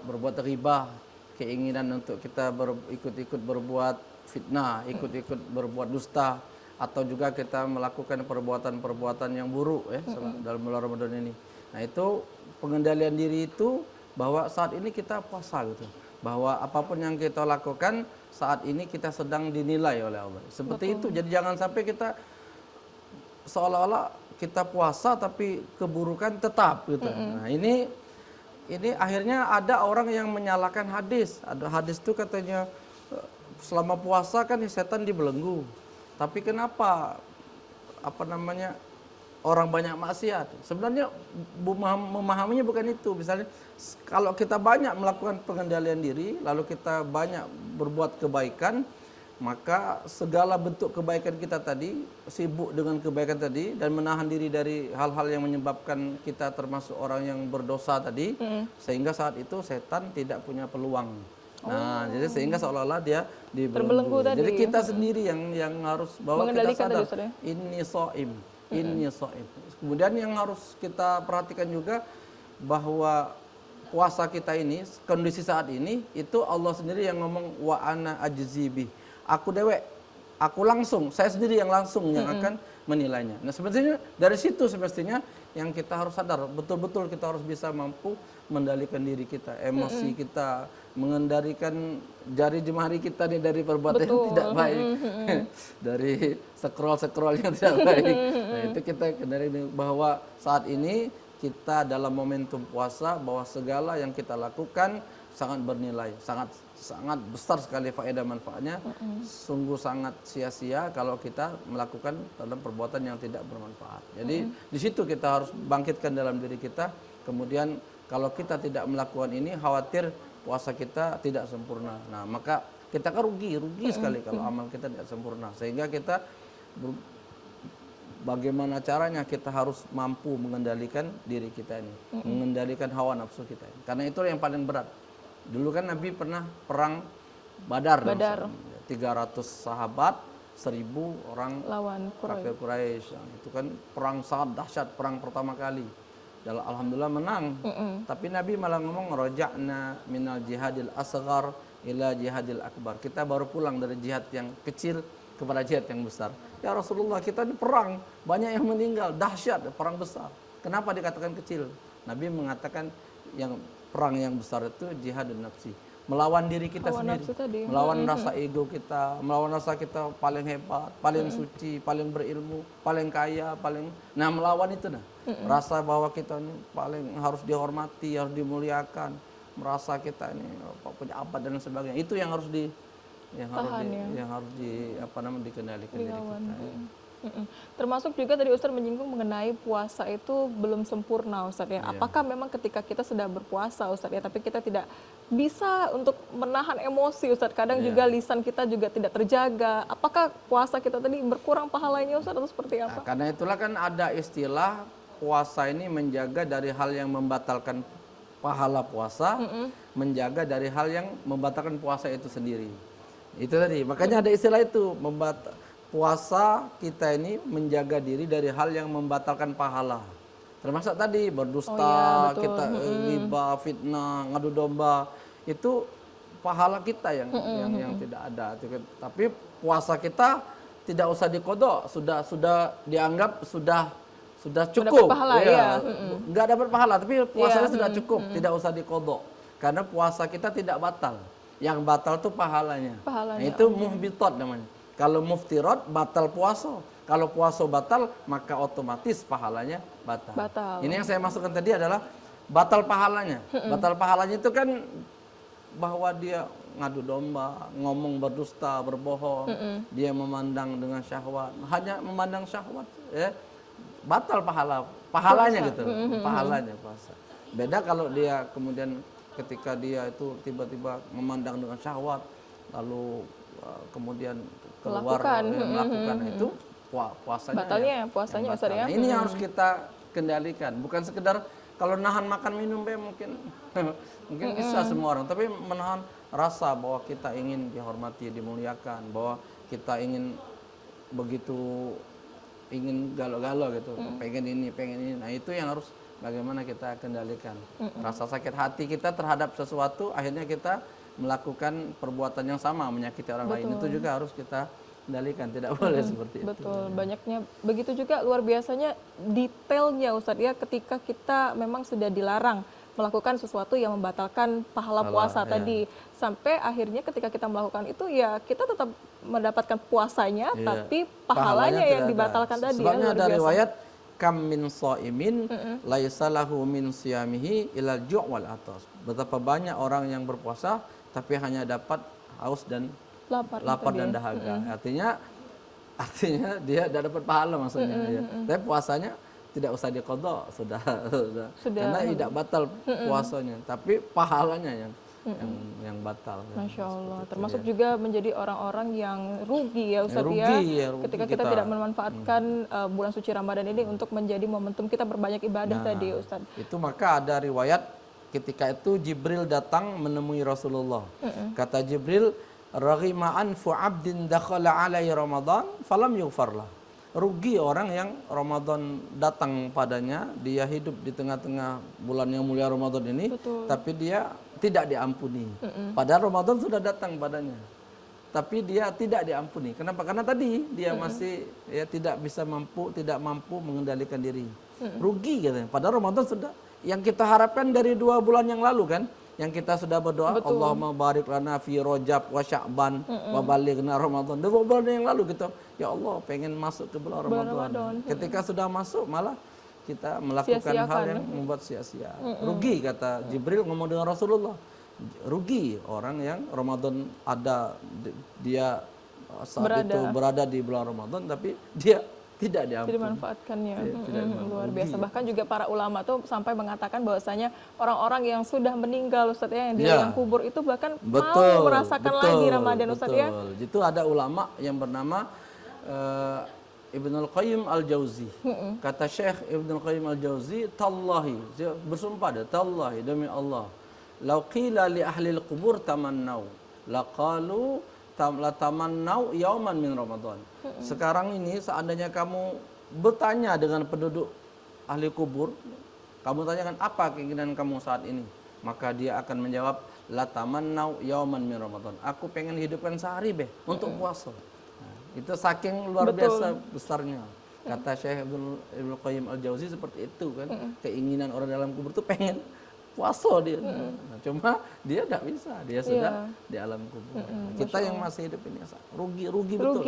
berbuat riba, keinginan untuk kita ikut-ikut berbuat fitnah, ikut-ikut berbuat dusta, atau juga kita melakukan perbuatan-perbuatan yang buruk ya dalam bulan Ramadan ini. Nah, itu pengendalian diri itu bahwa saat ini kita puasa gitu. Bahwa apapun yang kita lakukan saat ini kita sedang dinilai oleh Allah. Seperti itu. Jadi jangan sampai kita seolah-olah kita puasa tapi keburukan tetap gitu. Nah, ini akhirnya ada orang yang menyalahkan hadis. Ada hadis itu katanya selama puasa kan setan dibelenggu. Tapi kenapa orang banyak maksiat? Sebenarnya memahaminya bukan itu. Misalnya kalau kita banyak melakukan pengendalian diri, lalu kita banyak berbuat kebaikan, maka segala bentuk kebaikan kita tadi, sibuk dengan kebaikan tadi dan menahan diri dari hal-hal yang menyebabkan kita termasuk orang yang berdosa tadi, sehingga saat itu setan tidak punya peluang. Nah, jadi sehingga seolah-olah dia dibelenggu. Jadi kita sendiri yang harus bahwa kita sadar ini so'im, ini so'im. Kemudian yang harus kita perhatikan juga bahwa puasa kita ini, kondisi saat ini itu Allah sendiri yang ngomong wa ana ajzibi. Aku dewek aku langsung, saya sendiri yang langsung yang akan menilainya. Nah sebenarnya dari situ semestinya yang kita harus sadar, betul-betul kita harus bisa mampu mengendalikan diri kita, emosi kita, mengendalikan jari jemari kita nih dari perbuatan yang tidak baik, dari scroll yang tidak baik. Nah itu kita kendalikan bahwa saat ini kita dalam momentum puasa, bahwa segala yang kita lakukan sangat bernilai, sangat besar sekali faedah manfaatnya. Sungguh sangat sia-sia kalau kita melakukan dalam perbuatan yang tidak bermanfaat. Jadi di situ kita harus bangkitkan dalam diri kita. Kemudian kalau kita tidak melakukan ini, khawatir puasa kita tidak sempurna. Nah maka kita kan rugi sekali kalau amal kita tidak sempurna. Sehingga kita bagaimana caranya kita harus mampu mengendalikan diri kita ini, mengendalikan hawa nafsu kita ini. Karena itu yang paling berat. Dulu kan Nabi pernah perang Badar. 300 sahabat, 1000 orang Lawan kafir Quraisy. Itu kan perang sangat dahsyat, perang pertama kali. Dan alhamdulillah menang. Tapi Nabi malah ngomong raja'na minal jihadil asghar ila jihadil akbar. Kita baru pulang dari jihad yang kecil kepada jihad yang besar. Ya Rasulullah, kita ini perang, banyak yang meninggal, dahsyat, perang besar. Kenapa dikatakan kecil? Nabi mengatakan yang perang yang besar itu jihadun nafsi, melawan diri kita sendiri, melawan rasa ego kita, melawan rasa kita paling hebat, paling suci, paling berilmu, paling kaya, melawan itu rasa bahwa kita ini paling harus dihormati, harus dimuliakan, merasa kita ini punya apa dan sebagainya. Itu yang harus dikendalikan diri kita. Termasuk juga tadi Ustadz menyinggung mengenai puasa itu belum sempurna Ustadz ya. Apakah memang ketika kita sudah berpuasa Ustadz ya, tapi kita tidak bisa untuk menahan emosi Ustadz, kadang juga lisan kita juga tidak terjaga. Apakah puasa kita tadi berkurang pahalanya Ustadz atau seperti apa? Nah, karena itulah kan ada istilah puasa ini menjaga dari hal yang membatalkan pahala puasa, menjaga dari hal yang membatalkan puasa itu sendiri. Itu tadi, makanya ada istilah itu, puasa kita ini menjaga diri dari hal yang membatalkan pahala. Termasuk tadi berdusta, kita ghibah, fitnah, ngadu domba, itu pahala kita yang tidak ada. Tapi puasa kita tidak usah dikodok, sudah dianggap sudah cukup. Pahala, nggak dapat pahala, tapi puasanya sudah cukup, tidak usah dikodok. Karena puasa kita tidak batal. Yang batal itu pahalanya. Nah, itu muhbitat namanya. Kalau muftirat batal puasa. Kalau puasa batal, maka otomatis pahalanya batal. Ini yang saya masukkan tadi adalah batal pahalanya. Batal pahalanya itu kan bahwa dia ngadu domba, ngomong berdusta, berbohong, dia memandang dengan syahwat, hanya memandang syahwat, ya, batal pahalanya puasa. Gitu, pahalanya puasa. Beda kalau dia kemudian ketika dia itu tiba-tiba memandang dengan syahwat, lalu kemudian keluar melakukan itu puasanya puasanya Ustaz ya. Nah, ini yang harus kita kendalikan, bukan sekedar kalau nahan makan minum mungkin bisa semua orang, tapi menahan rasa bahwa kita ingin dihormati, dimuliakan, bahwa kita ingin galau-galau gitu, pengen ini. Nah, itu yang harus bagaimana kita kendalikan. Rasa sakit hati kita terhadap sesuatu, akhirnya kita melakukan perbuatan yang sama, menyakiti orang lain. Itu juga harus kita kendalikan, tidak boleh seperti itu. Betul, banyaknya. Begitu juga luar biasanya detailnya Ustadz ya, ketika kita memang sudah dilarang melakukan sesuatu yang membatalkan pahala puasa tadi. Sampai akhirnya ketika kita melakukan itu ya kita tetap mendapatkan puasanya, tapi pahalanya yang dibatalkan tadi. Sebabnya ada riwayat kam min shaimin laisa lahu min siyamihi ilal ju' wal atas. Betapa banyak orang yang berpuasa tapi hanya dapat haus dan lapar dan dahaga. Artinya dia tidak dapat pahala maksudnya. Tapi puasanya tidak usah diqadha, sudah. Karena tidak batal puasanya, tapi pahalanya yang batal. Masya Allah. Termasuk juga menjadi orang-orang yang rugi ya Ustaz ya. Ketika kita tidak memanfaatkan bulan suci Ramadan ini untuk menjadi momentum kita berbanyak ibadah tadi Ustaz. Itu maka ada riwayat ketika itu Jibril datang menemui Rasulullah. Kata Jibril, raghima anfu 'abdin dakhala 'alai Ramadan falam yughfarlah. Rugi orang yang Ramadan datang padanya, dia hidup di tengah-tengah bulan yang mulia Ramadan ini, tapi dia tidak diampuni. Padahal Ramadan sudah datang padanya. tapi dia tidak diampuni. Kenapa? Karena tadi dia masih ya tidak mampu mengendalikan diri. Rugi katanya. Padahal Ramadan sudah yang kita harapkan dari 2 bulan yang lalu kan, yang kita sudah berdoa, Betul. Allahumma barik lana fi Rajab wa Sya'ban wa balighna Ramadan. 2 bulan yang lalu kita, ya Allah pengen masuk ke bulan Ramadan. Ramadan. Ketika sudah masuk malah kita melakukan hal Sia-siakan. yang membuat sia-sia. Rugi kata Jibril ngomong dengan Rasulullah. Rugi orang yang Ramadan ada dia saat itu berada di bulan Ramadan tapi dia tidak diampuni. Dimanfaatkannya. Tidak dimanfaatkan. Luar biasa. Bahkan juga para ulama tuh sampai mengatakan bahwasanya orang-orang yang sudah meninggal Ustaz ya, yang di alam kubur itu bahkan mau merasakan lagi Ramadan Ustaz ya. Itu ada ulama yang bernama Ibnul Qayyim Al-Jauzi. Kata Syekh Ibnul Qayyim Al-Jauzi, tallahi, dia bersumpah dia, tallahi demi Allah, lau qila li ahli al-qubur tamannau laqalu la tamannau yauman min Ramadan. Sekarang ini seandainya kamu bertanya dengan penduduk ahli kubur, kamu tanyakan apa keinginan kamu saat ini, maka dia akan menjawab la tamannau yauman min Ramadan. Aku pengen hidupkan sehari untuk puasa. Itu saking luar biasa besarnya. Kata Syekh Ibnu Qayyim Al-Jauzi seperti itu kan. Keinginan orang dalam kubur itu pengen puasa dia. Nah, cuma dia tidak bisa. Dia sudah di alam kubur. Kita yang masih hidup ini rugi betul.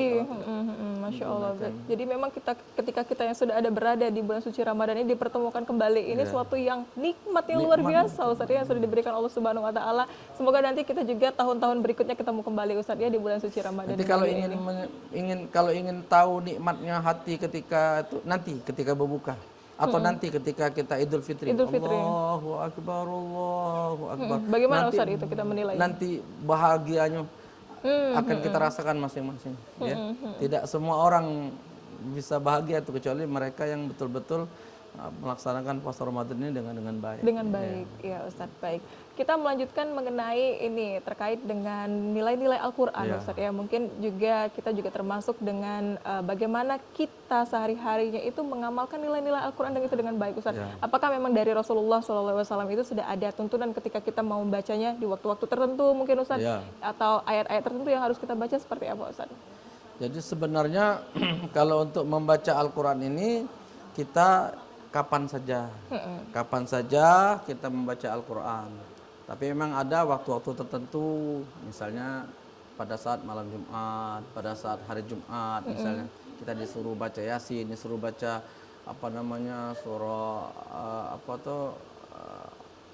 Masya Allah. Jadi memang ketika kita yang sudah ada berada di bulan suci Ramadan ini dipertemukan kembali, ini suatu yang nikmat yang luar biasa Ustaz ya, yang sudah diberikan Allah Subhanahu wa taala. Semoga nanti kita juga tahun-tahun berikutnya ketemu kembali Ustaz ya di bulan suci Ramadan. Nanti kalau ingin tahu nikmatnya hati ketika itu nanti ketika berbuka atau nanti ketika kita Idul Fitri. Allahu Akbar, Allahu Akbar. Bagaimana nanti, Ustaz itu kita menilai? Nanti bahagianya akan kita rasakan masing-masing. Ya. Tidak semua orang bisa bahagia itu kecuali mereka yang betul-betul melaksanakan puasa Ramadan ini dengan baik. Dengan baik, ya Ustaz. Baik. Kita melanjutkan mengenai ini terkait dengan nilai-nilai Al-Qur'an Ustaz ya. Mungkin kita juga termasuk dengan bagaimana kita sehari-harinya itu mengamalkan nilai-nilai Al-Qur'an itu dengan baik Ustaz. Apakah memang dari Rasulullah SAW itu sudah ada tuntunan ketika kita mau membacanya di waktu-waktu tertentu mungkin Ustaz, atau ayat-ayat tertentu yang harus kita baca seperti apa Ustaz? Jadi sebenarnya kalau untuk membaca Al-Qur'an ini kita kapan saja kita membaca Al-Quran. Tapi memang ada waktu-waktu tertentu, misalnya pada saat malam Jumat, pada saat hari Jumat, misalnya kita disuruh baca Yasin, disuruh baca surah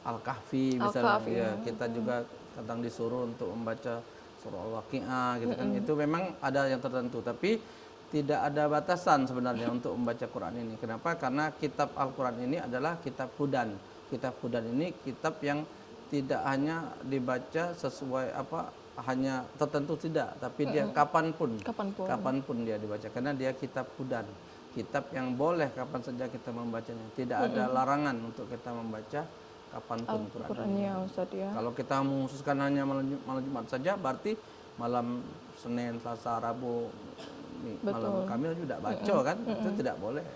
Al-Kahfi misalnya. Ya, kita juga kadang disuruh untuk membaca surah Al-Waqi'ah gitu kan. Itu memang ada yang tertentu, tapi tidak ada batasan sebenarnya untuk membaca Quran ini. Kenapa? Karena kitab Al-Quran ini adalah kitab hudan. Kitab hudan ini kitab yang tidak hanya dibaca sesuai hanya tertentu tidak, tapi dia kapanpun dia dibaca. Karena dia kitab hudan, kitab yang boleh kapan saja kita membacanya. Tidak ada larangan untuk kita membaca kapanpun Qurannya. Kalau kita mengkhususkan hanya malam Jumat saja, berarti malam Senin, Selasa, Rabu, malam Kamil juga baca kan, itu tidak boleh.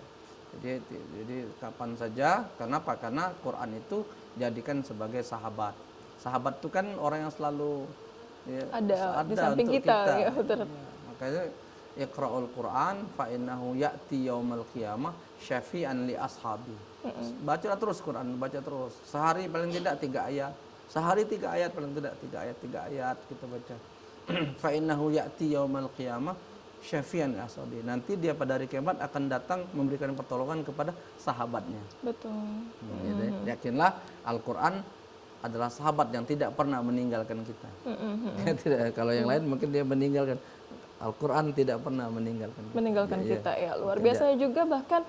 Jadi kapan saja. Kenapa? Karena Quran itu jadikan sebagai sahabat. Sahabat itu kan orang yang selalu ada di samping kita. Ya, makanya Iqra'ul Quran fa innahu ya'ti yaumal qiyamah syafi'an li ashabi. Bacalah terus Quran, baca terus. Sehari paling tidak 3 ayat. Sehari 3 ayat paling tidak 3 ayat kita baca. Fa innahu ya'ti yaumal qiyamah syafi'an ashabi. Nanti dia pada hari kiamat akan datang memberikan pertolongan kepada sahabatnya. Betul. Jadi, yakinlah Al-Quran adalah sahabat yang tidak pernah meninggalkan kita. Tidak, kalau yang lain mungkin dia meninggalkan. Al-Quran tidak pernah meninggalkan kita. Ya, luar biasa juga. Bahkan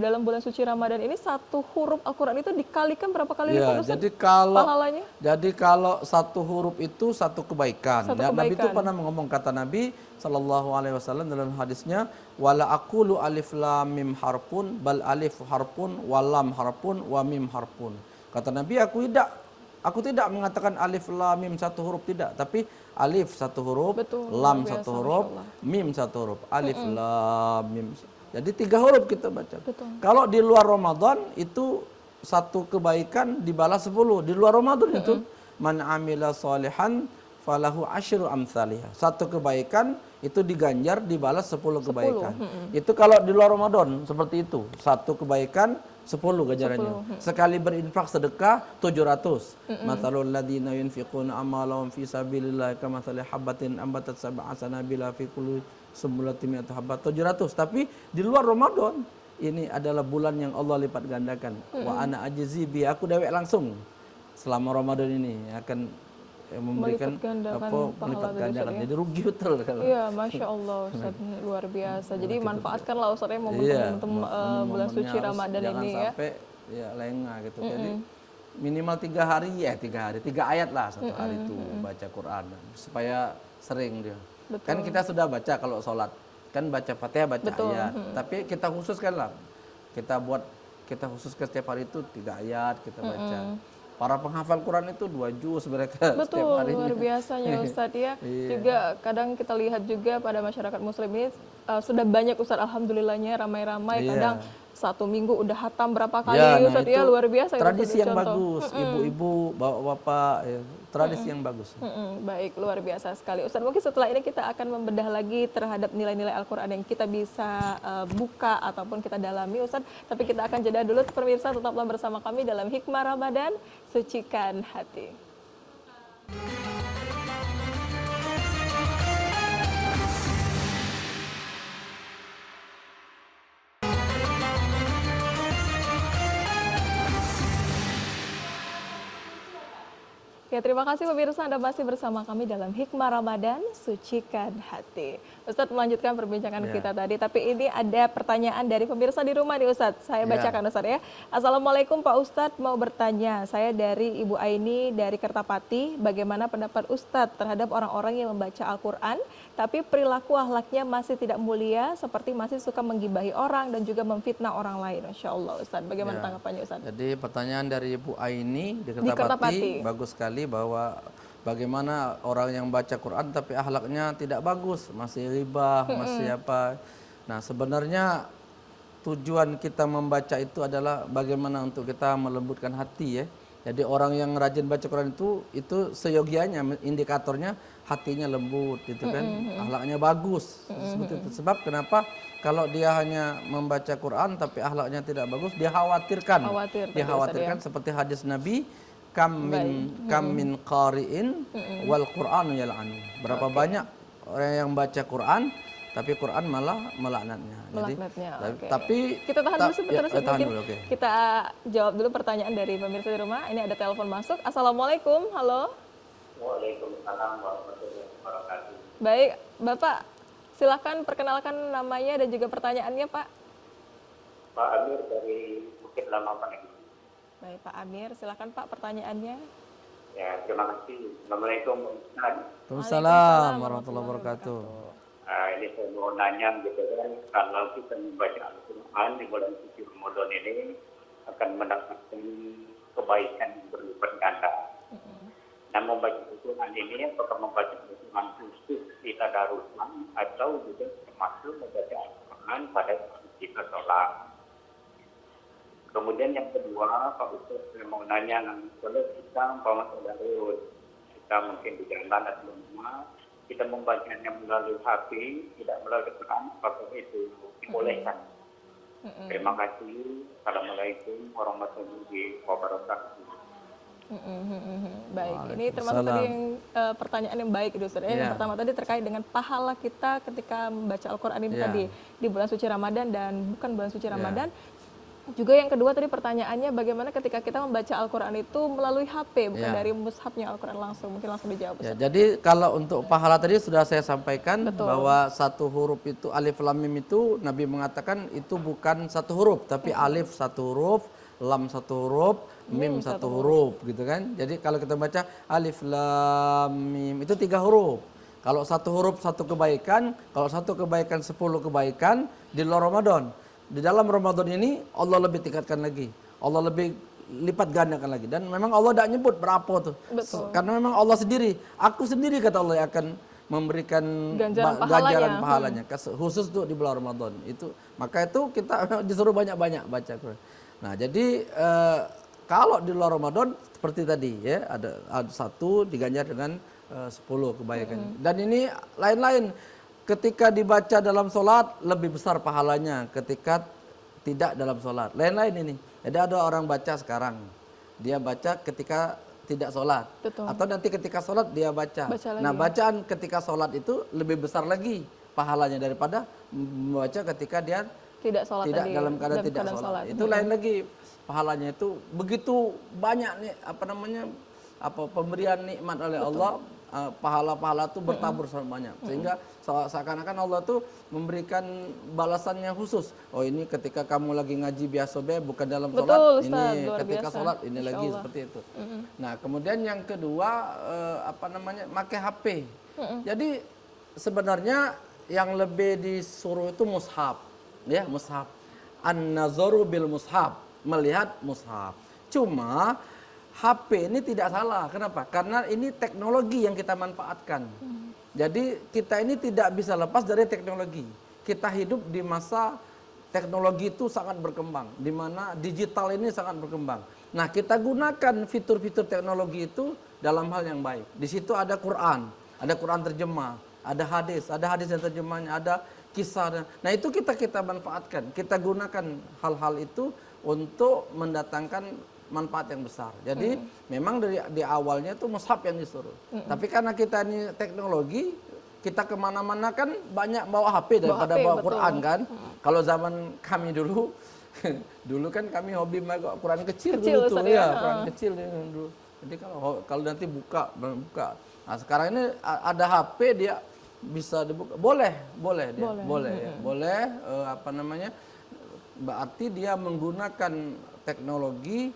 dalam bulan suci Ramadan ini satu huruf Al-Quran itu dikalikan berapa kali lipat Ustaz? Pahalanya? Jadi kalau satu huruf itu satu kebaikan. Nabi itu pernah ngomong, kata Nabi SAW dalam hadisnya, wala aqulu alif lam mim harpun bal alif harpun walam harpun wa mim harpun. Kata Nabi, aku tidak mengatakan alif lam mim satu huruf, tidak, tapi alif satu huruf, lam satu huruf, mim satu huruf. Alif lam mim. Jadi 3 huruf kita baca. Kalau di luar Ramadan itu satu kebaikan dibalas 10. Di luar Ramadan itu man amila salihan falahu asyru amsalihah. Satu kebaikan itu diganjar dibalas 10 kebaikan. Itu kalau di luar Ramadan seperti itu. Satu kebaikan 10 ganjarannya. Sekali berinfak sedekah 700. Mathalul ladzina yunfiquna amwalahum fi sabilillah kamathali habatin ambatat sab'a sanabila fi kulli sumbulatin mi'atu habbat 700. Tapi di luar Ramadan ini adalah bulan yang Allah lipat gandakan. Wa ana ajzi bi, aku dewek langsung selama Ramadan ini akan memberikan melipat gandakan. Jadi rugi betul kalau. Iya, Masya Allah Ustaz, luar biasa. Jadi manfaatkanlah Ustaz ya momentum bulan suci Ramadan ini ya. Jangan sampai ya lengah gitu. Jadi minimal 3 hari, 3 ayat lah satu hari itu baca Quran supaya sering dia. Betul. Kan kita sudah baca kalau sholat, kan baca Fatihah, baca ayat. Tapi kita khususkan lah, kita khususkan setiap hari itu 3 ayat kita baca. Para penghafal Quran itu 2 juz mereka setiap harinya. Luar biasanya Ustadz ya. Juga kadang kita lihat juga pada masyarakat muslim ini sudah banyak Ustadz alhamdulillahnya ramai-ramai. Kadang 1 minggu udah hatam berapa kali Ustadz ya, luar biasa. Tradisi yang bagus, ibu-ibu, bapak-bapak, ya, tradisi yang bagus. Baik, luar biasa sekali Ustadz. Mungkin setelah ini kita akan membedah lagi terhadap nilai-nilai Al-Quran yang kita bisa buka ataupun kita dalami Ustadz. Tapi kita akan jeda dulu, pemirsa tetaplah bersama kami dalam Hikmah Ramadan, Sucikan Hati. Ya, terima kasih pemirsa, Anda masih bersama kami dalam Hikmah Ramadan, Sucikan Hati. Ustadz melanjutkan perbincangan kita tadi, tapi ini ada pertanyaan dari pemirsa di rumah nih Ustadz. Saya bacakan Ustadz ya. Assalamualaikum Pak Ustadz, mau bertanya. Saya dari Ibu Aini dari Kertapati. Bagaimana pendapat Ustadz terhadap orang-orang yang membaca Al-Quran, tapi perilaku akhlaknya masih tidak mulia, seperti masih suka menggibahi orang dan juga memfitnah orang lain. Masya Allah Ustadz, bagaimana tanggapannya Ustadz? Jadi pertanyaan dari Ibu Aini di Kertapati, bagus sekali bahwa bagaimana orang yang baca Quran tapi akhlaknya tidak bagus, masih ribah, masih apa. Nah, sebenarnya tujuan kita membaca itu adalah bagaimana untuk kita melembutkan hati ya. Jadi orang yang rajin baca Quran itu seyogianya indikatornya hatinya lembut gitu kan, akhlaknya bagus. Seperti itu. Sebab kenapa kalau dia hanya membaca Quran tapi akhlaknya tidak bagus, dia khawatirkan. Seperti hadis Nabi, kam min qari'in wal Qur'anu yal'anu. Berapa banyak orang yang baca Quran tapi Quran malah melaknatnya. Tapi kita tahan dulu sebentar, kita jawab dulu pertanyaan dari pemirsa di rumah. Ini ada telepon masuk. Assalamualaikum, halo. Waalaikumsalam warahmatullahi wabarakatuh. Baik, Bapak silakan perkenalkan namanya dan juga pertanyaannya Pak. Pak Amir dari Bukit Lama Panegoro. Baik Pak Amir, silakan Pak pertanyaannya. Ya, terima kasih. Assalamualaikum Ustaz. Waalaikumsalam warahmatullahi wabarakatuh. Ini saya mau nanya gitu kan, kalau kita membaca Al-Quran di bulan suci Ramadan ini akan mendapatkan kebaikan yang berlipat ganda. Nah, membaca Al-Quran ini apakah membaca Al-Quran khusus kita tadarusman atau juga termasuk membaca Al-Quran pada saat kita sholat. Kemudian yang kedua, Pak Ustaz, saya mau nanya, kalau kita kita mungkin di jalan atau di rumah, kita membacanya melalui HP, tidak melalui Quran, apakah itu dibolehkan? Terima kasih. Assalamualaikum warahmatullahi wabarakatuh. Baik, ini termasuk tadi yang pertanyaan yang baik itu Ustaz. Yang pertama tadi terkait dengan pahala kita ketika membaca Al-Quran ini tadi di bulan suci Ramadan dan bukan bulan suci Ramadan. Juga yang kedua tadi pertanyaannya bagaimana ketika kita membaca Al-Quran itu melalui HP, bukan dari mushafnya Al-Quran langsung. Mungkin langsung dijawab Ustaz. Jadi kalau untuk pahala tadi sudah saya sampaikan bahwa satu huruf itu alif lam mim itu Nabi mengatakan itu bukan satu huruf tapi alif satu huruf, lam satu huruf, mim satu huruf gitu kan. Jadi kalau kita baca alif lam mim itu 3 huruf. Kalau satu huruf satu kebaikan, kalau satu kebaikan 10 kebaikan di luar Ramadan. Di dalam Ramadan ini Allah lebih tingkatkan lagi. Allah lebih lipat gandakan lagi. Dan memang Allah tidak nyebut berapa tuh. Karena memang Allah sendiri. Aku sendiri kata Allah yang akan memberikan ganjaran pahalanya. Khusus tuh di bulan Ramadan. Maka itu kita disuruh banyak-banyak baca Quran. Nah jadi kalau di luar Ramadan seperti tadi ya. Ada satu diganjar dengan 10 kebaikannya. Dan ini lain-lain. Ketika dibaca dalam sholat lebih besar pahalanya ketika tidak dalam sholat. Lain-lain ini. Jadi ada orang baca sekarang, dia baca ketika tidak sholat. Betul. Atau nanti ketika sholat dia baca. Baca Nah lagi. bacaan ketika sholat itu lebih besar lagi pahalanya daripada membaca ketika dia Tidak sholat tidak tadi. dalam keadaan tidak sholat. Itu lain lagi pahalanya itu begitu banyak nih pemberian nikmat oleh Allah, pahala-pahala itu bertabur sangat banyak sehingga seakan-akan Allah tuh memberikan balasannya khusus. Oh ini ketika kamu lagi ngaji biasa bukan dalam sholat, Betul, Ustaz, ini luar ketika biasa. sholat ini Masya lagi Allah. seperti itu. Nah kemudian yang kedua pakai HP. Jadi sebenarnya yang lebih disuruh itu mushaf, ya mushaf. An-nazaru bil mushaf, melihat mushaf. Cuma HP ini tidak salah. Kenapa? Karena ini teknologi yang kita manfaatkan. Jadi kita ini tidak bisa lepas dari teknologi. Kita hidup di masa teknologi itu sangat berkembang, di mana digital ini sangat berkembang. Nah, kita gunakan fitur-fitur teknologi itu dalam hal yang baik. Di situ ada Quran terjemah, ada hadis yang terjemahnya, ada kisah. Nah, itu kita manfaatkan. Kita gunakan hal-hal itu untuk mendatangkan manfaat yang besar. Jadi memang di awalnya itu mushaf yang disuruh. Tapi karena kita ini teknologi, kita kemana-mana kan banyak bawa HP daripada HP, bawa betul. Quran kan. Kalau zaman kami dulu, dulu kan kami hobi bawa Quran kecil dulu tuh, Ustaz, ya, ya. Quran kecil dulu. Jadi kalau nanti buka. Nah sekarang ini ada HP dia bisa dibuka, boleh dia, boleh berarti dia menggunakan teknologi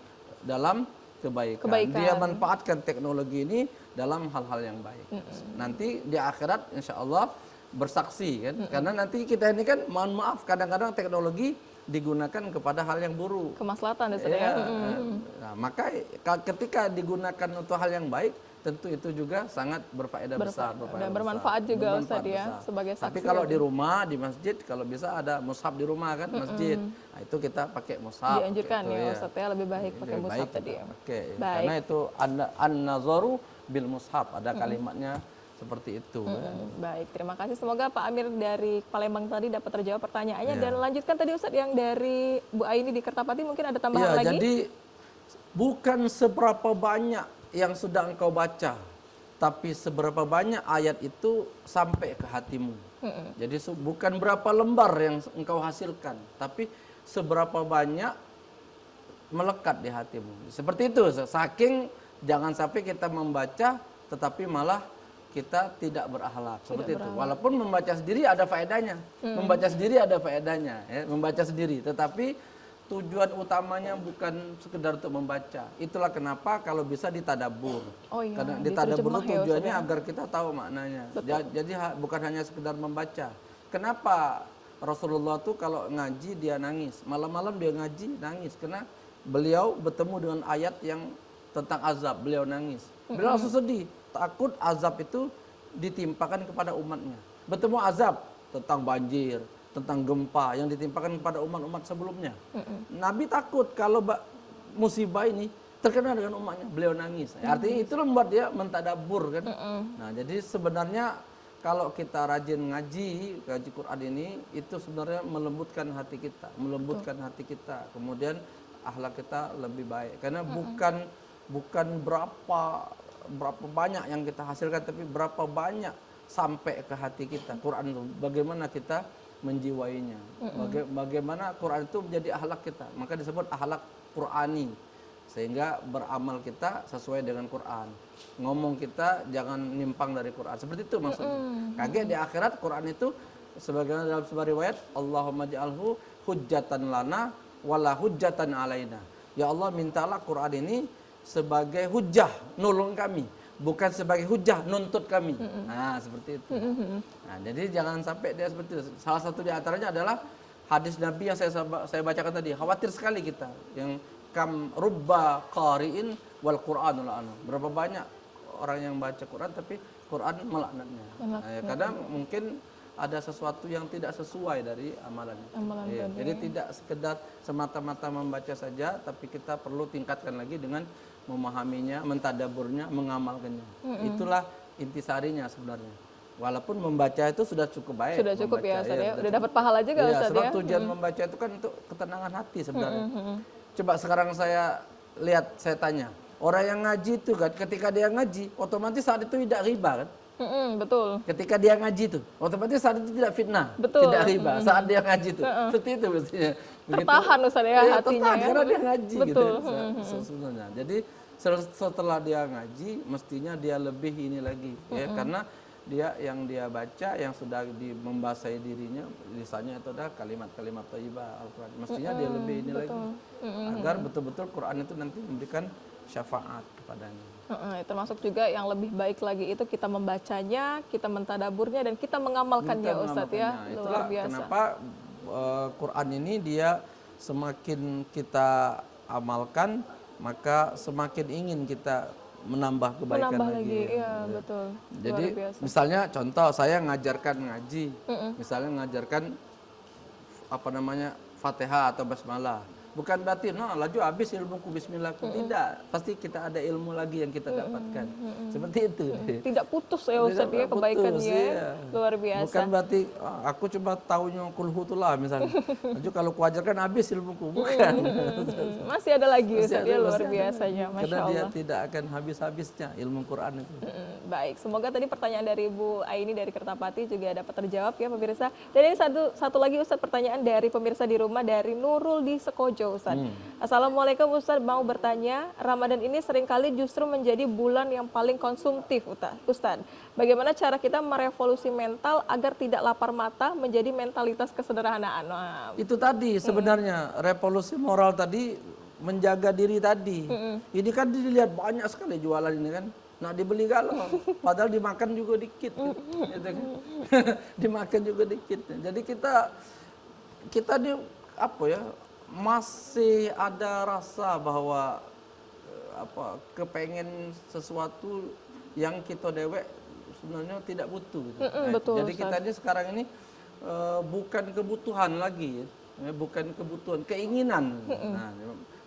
dalam kebaikan. Dia manfaatkan teknologi ini dalam hal-hal yang baik. Nanti di akhirat insya Allah bersaksi kan, karena nanti kita ini kan mohon maaf kadang-kadang teknologi digunakan kepada hal yang buruk. Kemaslahatan Ustaz, Ya, ya. nah, maka ketika digunakan untuk hal yang baik, tentu itu juga sangat berfaedah besar. Dan bermanfaat juga Ustaz ya, besar. sebagai saksi. Tapi kalau di rumah, di masjid, kalau bisa ada mushaf di rumah kan, masjid. Nah, itu kita pakai mushaf. Dianjurkan gitu, ya Ustaz ya, lebih baik pakai Lebih mushaf baik tadi kita ya. pakai. Baik. Karena itu an-nazaru bil mushaf, ada kalimatnya seperti itu. Baik, terima kasih. Semoga Pak Amir dari Palembang tadi dapat terjawab pertanyaannya. Iya. Dan lanjutkan tadi Ustaz yang dari Bu Aini di Kertapati, mungkin ada tambahan Iya, lagi? jadi bukan seberapa banyak yang sudah engkau baca, tapi seberapa banyak ayat itu sampai ke hatimu. Jadi bukan berapa lembar yang engkau hasilkan, tapi seberapa banyak melekat di hatimu. Seperti itu, saking jangan sampai kita membaca tetapi malah kita tidak berakhlak seperti itu. Walaupun membaca sendiri ada faedahnya, membaca sendiri ada faedahnya, ya, membaca sendiri. Tetapi tujuan utamanya bukan sekedar untuk membaca. Itulah kenapa kalau bisa ditadabbur. Oh iya, Karena ditadabbur diterjemah itu ya, tujuannya Ustaz, ya. agar kita tahu maknanya. Jadi bukan hanya sekedar membaca. Kenapa Rasulullah tuh kalau ngaji dia nangis, malam-malam dia ngaji nangis karena beliau bertemu dengan ayat yang tentang azab, beliau nangis. Beliau langsung sedih, takut azab itu ditimpakan kepada umatnya. Bertemu azab tentang banjir, tentang gempa yang ditimpakan kepada umat-umat sebelumnya. Nabi takut kalau musibah ini terkena dengan umatnya, beliau nangis. Artinya itulah membuat dia mentadabbur kan. Nah, jadi sebenarnya kalau kita rajin ngaji Quran ini, itu sebenarnya melembutkan hati kita, kemudian akhlak kita lebih baik. Karena bukan berapa banyak yang kita hasilkan, tapi berapa banyak sampai ke hati kita. Quran itu bagaimana kita menjiwainya, bagaimana Quran itu menjadi akhlak kita, maka disebut akhlak Qurani, sehingga beramal kita sesuai dengan Quran, ngomong kita jangan nyimpang dari Quran, seperti itu maksudnya. Kaget di akhirat Quran itu sebagaimana dalam sebuah riwayat, Allahumma ja'alhu hujjatan lana wala hujjatan alaina. Ya Allah, mintalah Quran ini sebagai hujjah nolong kami, bukan sebagai hujjah nuntut kami. Nah, seperti itu. Nah, jadi jangan sampai dia seperti itu. Salah satu di antaranya adalah hadis Nabi yang saya bacakan tadi. Khawatir sekali kita yang kam rubba qari'in wal Qur'anul anu. Berapa banyak orang yang baca Quran tapi Quran melaknatnya. Nah, ya, kadang mungkin ada sesuatu yang tidak sesuai dari amalannya. Iya, jadi tidak sekedar semata-mata membaca saja, tapi kita perlu tingkatkan lagi dengan memahaminya, mentadaburnya, mengamalkannya. Itulah intisarinya sebenarnya. Walaupun membaca itu sudah cukup baik. Sudah cukup ya Membaca, Ustaz ya. sudah Udah dapat pahala juga Iya, Ustaz sebab ya. tujuan membaca itu kan untuk ketenangan hati sebenarnya. Coba sekarang saya lihat, saya tanya, orang yang ngaji itu kan ketika dia ngaji, otomatis saat itu tidak riba kan? Betul. Ketika dia ngaji itu, otomatis saat itu tidak fitnah, Betul. tidak riba. Saat dia ngaji itu, seperti itu mestinya. Tertahan Ustaz ya Iya, hatinya tertahan, ya. karena dia ngaji gitu Betul. ya, sebenarnya. Jadi setelah dia ngaji, mestinya dia lebih ini lagi, ya, karena dia baca, yang sudah membasahi dirinya, lisannya itu adalah kalimat-kalimat thayyibah Al-Quran. Mestinya dia lebih ini lagi, agar betul-betul Quran itu nanti memberikan syafaat kepadanya. Termasuk juga yang lebih baik lagi itu kita membacanya, kita mentadaburnya, dan kita mengamalkannya Kita Ustadz ya. mengamalkannya. Luar Itulah biasa. kenapa Quran ini dia semakin kita amalkan, maka semakin ingin kita menambah kebaikan Menambah lagi. lagi, Ya. iya betul. Jadi Luar biasa. misalnya contoh saya ngajarkan ngaji, misalnya ngajarkan apa namanya Fatihah atau basmalah. Bukan berarti laju habis ilmuku bismillahku. Tidak, pasti kita ada ilmu lagi yang kita dapatkan. Seperti itu. Tidak putus ya Ustadz ya Tidak putus, kebaikannya. iya. Luar biasa. Bukan berarti aku cuma tahunya kulhutullah misalnya. Laju kalau kuajarkan habis ilmuku, bukan. Masih ada lagi Masih Ustadz ada, ya, luar masih ada. biasanya. Masya Karena dia Allah. tidak akan habis-habisnya ilmu Quran itu. Baik, semoga tadi pertanyaan dari Bu Aini dari Kertapati juga dapat terjawab ya pemirsa. Dan ini satu lagi Ustadz, pertanyaan dari pemirsa di rumah dari Nurul di Sekojo Ustadz. Assalamualaikum Ustadz, mau bertanya, Ramadan ini seringkali justru menjadi bulan yang paling konsumtif Ustadz. Bagaimana cara kita merevolusi mental agar tidak lapar mata menjadi mentalitas kesederhanaan? Nah, Itu tadi sebenarnya revolusi moral tadi, menjaga diri tadi. Ini kan dilihat banyak sekali jualan ini kan. Nah dibeli galau, padahal dimakan juga dikit. Gitu kan. Dimakan juga dikit. Jadi kita di apa ya, masih ada rasa bahwa kepengen sesuatu yang kita dewek sebenarnya tidak butuh. Gitu. betul, Jadi Ustaz. kita ini sekarang ini bukan kebutuhan lagi, ya, bukan kebutuhan, keinginan. Nah,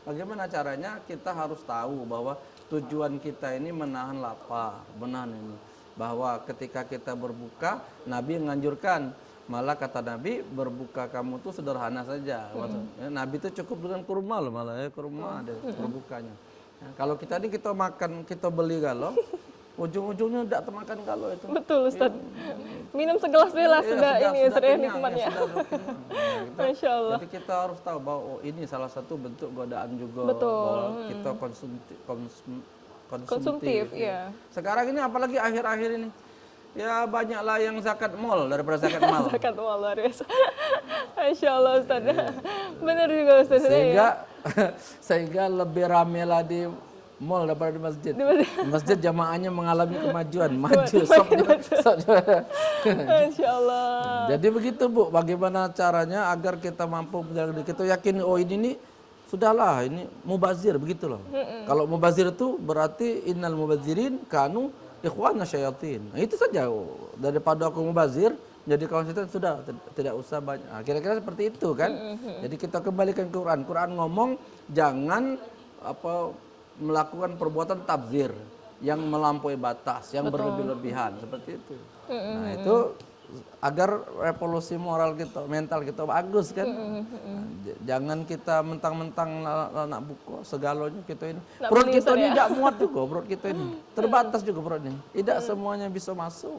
bagaimana caranya? Kita harus tahu bahwa tujuan kita ini menahan lapar, menahan ini. Bahwa ketika kita berbuka, Nabi menganjurkan, malah kata Nabi, berbuka kamu tuh sederhana saja. Maksudnya, Nabi itu cukup dengan kurma loh, malah ya kurma ada berbukanya. Nah, kalau kita ini kita makan, kita beli galau, ujung-ujungnya tidak termakan galau itu. betul Ustadz. Minum segelas bela Iya, sudah ini sudah sudah kenyang, nikmatnya. ya, sudah kenyang. Nah, Masya Allah. Jadi kita harus tahu bahwa ini salah satu bentuk godaan juga. Betul. Bahwa kita konsumtif. iya. Sekarang ini apalagi akhir-akhir ini, ya banyaklah yang zakat mal daripada zakat mal. Zakat uang luar biasa. Masya Allah Ustaz. Benar juga Ustaz. Sehingga lebih rame lah di mall daripada di masjid. Di masjid jamaahnya mengalami kemajuan, maju. Masya Allah. Jadi begitu Bu, bagaimana caranya agar kita mampu menjaga diri kita yakin, oh ini nih sudahlah, ini mubazir begitu loh. Kalau mubazir itu berarti innal mubazirin kanu ikhwana syayatin. Nah, itu saja. Daripada aku mubazir jadi kawan setan, sudah tidak usah banyak. Nah, kira-kira seperti itu kan. Jadi kita kembalikan ke Quran. Quran ngomong jangan melakukan perbuatan tabzir yang melampaui batas, yang berlebih-lebihan seperti itu. Nah, itu agar revolusi moral kita, mental kita bagus kan. Nah, jangan kita mentang-mentang nak buka segalanya kita ini. Nak Perut beli, kita Ustaz, ini ya? tidak muat juga, perut kita ini. Terbatas juga perut ini. Tidak semuanya bisa masuk.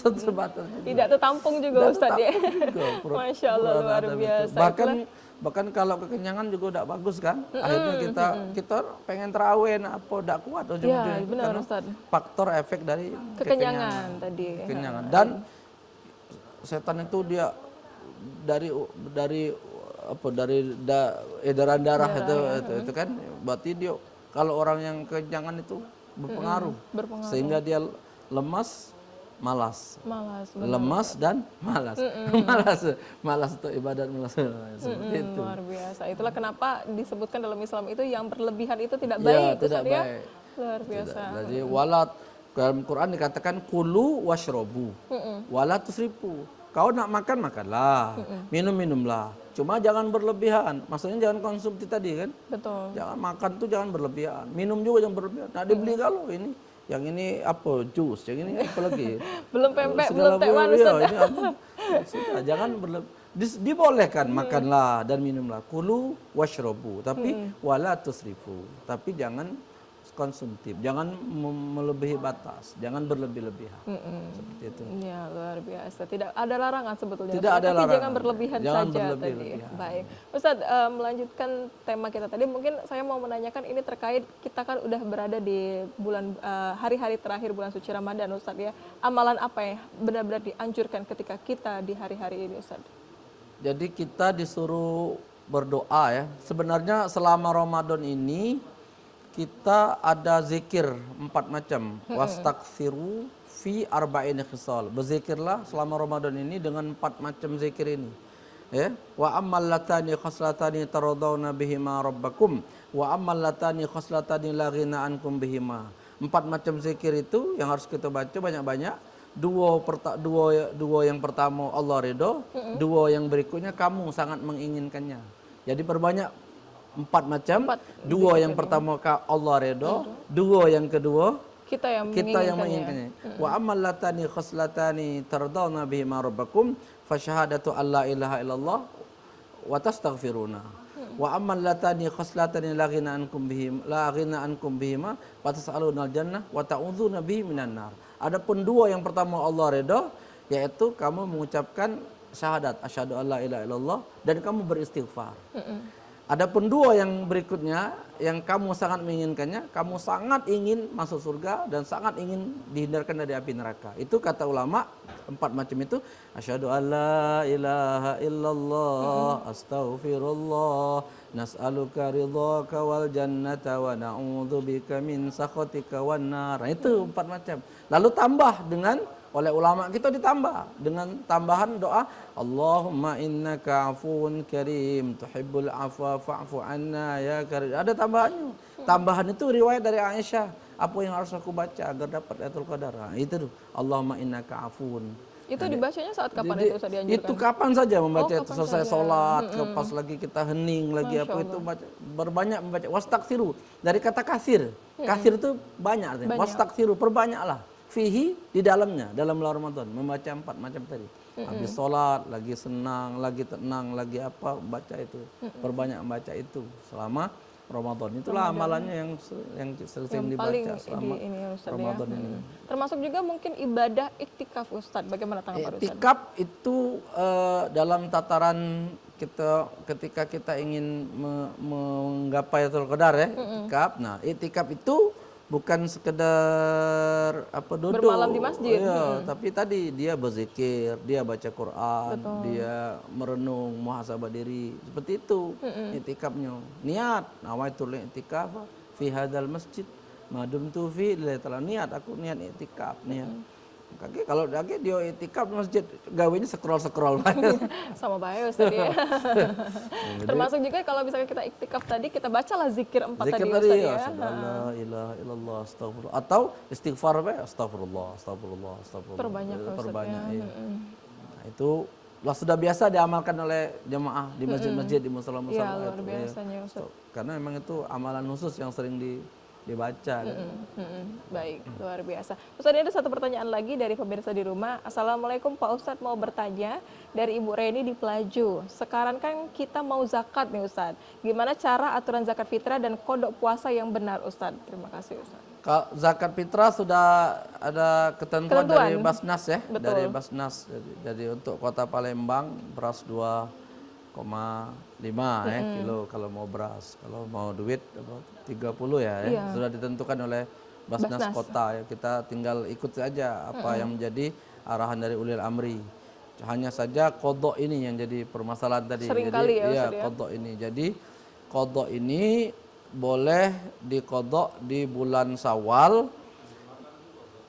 Terbatas juga. Tidak tertampung juga Dan Ustaz ya. tertampung juga perut- Masya Allah perut luar ada biasa. betul. Bahkan kalau kekenyangan juga tidak bagus kan. Akhirnya kita pengen terawih, apa tidak kuat ujung-ujungnya. Ya, benar, Karena Ustaz. faktor efek dari Kekenyangan tadi. kekenyangan. Dan setan itu dia dari edaran darah itu kan, berarti dia kalau orang yang kekenyangan itu berpengaruh. Sehingga dia lemas, malas. Lemas dan malas. malas untuk ibadat, malas seperti itu. Luar biasa. Itulah kenapa disebutkan dalam Islam itu yang berlebihan itu tidak Ya, baik tidak Ustaz ya. baik. Luar biasa. Jadi walat dalam Quran dikatakan kulu washrobu, wala tusrifu. Kau nak makan makanlah, minumlah. Cuma jangan berlebihan. Maksudnya jangan konsumsi tadi kan. Betul. Jangan makan tuh jangan berlebihan. Minum juga jangan berlebihan. Nah dibeli kalau ini yang ini apa jus, yang ini apa lagi? Belum pempek, Segala belum tekwan iya, Ustaz. ini apa? Sudah, jangan dibolehkan makanlah dan minumlah. Kulu washrobu, tapi wala tusrifu. Tapi jangan konsumtif, jangan melebihi batas, jangan berlebih-lebihan. Seperti itu. Ya, luar biasa. Tidak ada larangan sebetulnya. Tidak Ustaz, ada tapi larangan. jangan berlebihan Jangan saja berlebih-lebihan. tadi. Baik. Ustaz, melanjutkan tema kita tadi, mungkin saya mau menanyakan ini terkait kita kan udah berada di bulan hari-hari terakhir bulan suci Ramadan, Ustaz ya. Amalan apa yang benar-benar dianjurkan ketika kita di hari-hari ini, Ustaz? Jadi kita disuruh berdoa ya. Sebenarnya selama Ramadan ini kita ada zikir 4 macam. Wastaghfiru fi arba'in khisal. Berzikirlah selama Ramadan ini dengan 4 macam zikir ini. Ya, wa ammal latani khaslatani taradawna bihima rabbakum wa ammal latani khaslatani la ghina ankum bihima. 4 macam zikir itu yang harus kita baca banyak-banyak. Dua yang pertama Allah ridho, dua yang berikutnya kamu sangat menginginkannya. Jadi perbanyak 4 macam. Dua yang pertama Allah ridho, dua yang kedua Kita yang menginginkannya. Wa ammal latani khaslatani tardawna bihima rabbakum fa syahadatu alla ilaha illallah wa tastaghfiruna. Wa ammal latani khaslatani la ghina ankum bihima wa tas'aluna al-jannah wa ta'udzuna bihi minan nar. Adapun dua yang pertama Allah ridha, yaitu kamu mengucapkan syahadat asyhadu alla ilaha illallah dan kamu beristighfar. Adapun dua yang berikutnya yang kamu sangat menginginkannya, kamu sangat ingin masuk surga dan sangat ingin dihindarkan dari api neraka. Itu kata ulama 4 macam itu. Asyhadu alla ilaha illallah, astaghfirullah, nas'aluka ridhaka wal jannata wa na'udzubika min sakhatika wan nar. Nah, itu 4 macam. Lalu tambah dengan oleh ulama kita ditambah dengan tambahan doa Allahumma innaka afuwun karim tuhibbul afwa fa'fu anna ya karim. Ada tambahannya. Tambahan itu riwayat dari Aisyah. Apa yang harus aku baca agar dapat Lailatul Qadar? Nah, itu Allahumma innaka afuwun. Itu dibacanya saat kapan Jadi, itu Ustaz dianjurkan? itu kapan saja membaca itu kapan selesai saja. sholat, pas lagi kita hening lagi Masya apa itu Allah. baca, berbanyak membaca wastaghfiru dari kata kasir. Kasir itu banyak artinya. Banyak. Wastaghfiru perbanyaklah. Fihi di dalamnya dalam bulan Ramadan membaca 4 macam tadi. Habis sholat, lagi senang, lagi tenang, lagi apa baca itu. Perbanyak membaca itu selama Ramadan. Itulah amalannya yang sering paling dibaca selama ini Ustaz Ramadan ya. ini. Termasuk juga mungkin ibadah iktikaf Ustaz. Bagaimana tanggapan Ustaz? Iktikaf itu dalam tataran kita ketika kita ingin menggapai Lailatul Qadar ya, iktikaf. Nah, iktikaf itu bukan sekedar apa duduk Bermalam di masjid. Iya, tapi tadi dia berzikir, dia baca Quran, dia merenung, muhasabah diri. Seperti itu iktikafnya. Niat, nawaitul i'tikaf fi hadzal masjid madumtu fi lailatul. Niat aku niat iktikaf, niat. Kaki kalau lagi dia iktikaf masjid gawenya scroll Sama bahaya Ustaz ya. Termasuk juga kalau misalnya kita iktikaf tadi, kita bacalah zikir 4 Zikir tadi tadi Ustaz ya, ya. la ilaha illallah astagfirullah atau istighfar apa? Astagfirullah. Perbanyak Ustaz Perbanyak, ya. iya. Nah, itu lah sudah biasa diamalkan oleh jemaah di masjid-masjid di musala-musala. Iya, luar itu, biasanya ya. Ustaz. Karena memang itu amalan khusus yang sering dibaca. Kan? Baik, luar biasa. Ustaz, ini ada satu pertanyaan lagi dari pemirsa di rumah. Assalamualaikum Pak Ustadz, mau bertanya dari Ibu Reni di Pelaju. Sekarang kan kita mau zakat nih Ustadz. Gimana cara aturan zakat fitrah dan kodok puasa yang benar Ustadz? Terima kasih Ustadz. Kalau zakat fitrah sudah ada ketentuan dari Basnas ya, Betul. dari Basnas. Jadi untuk Kota Palembang beras 2,5 ya kilo kalau mau beras. Kalau mau duit 30 ya, Iya. sudah ditentukan oleh Basnas Basnas. Kota ya. Kita tinggal ikut saja apa yang menjadi arahan dari ulil amri. Hanya saja kodok ini yang jadi permasalahan tadi. Sering jadi, kali ya, iya, Ustaz ya. kodok ini. Jadi kodok ini boleh dikodok di bulan Syawal.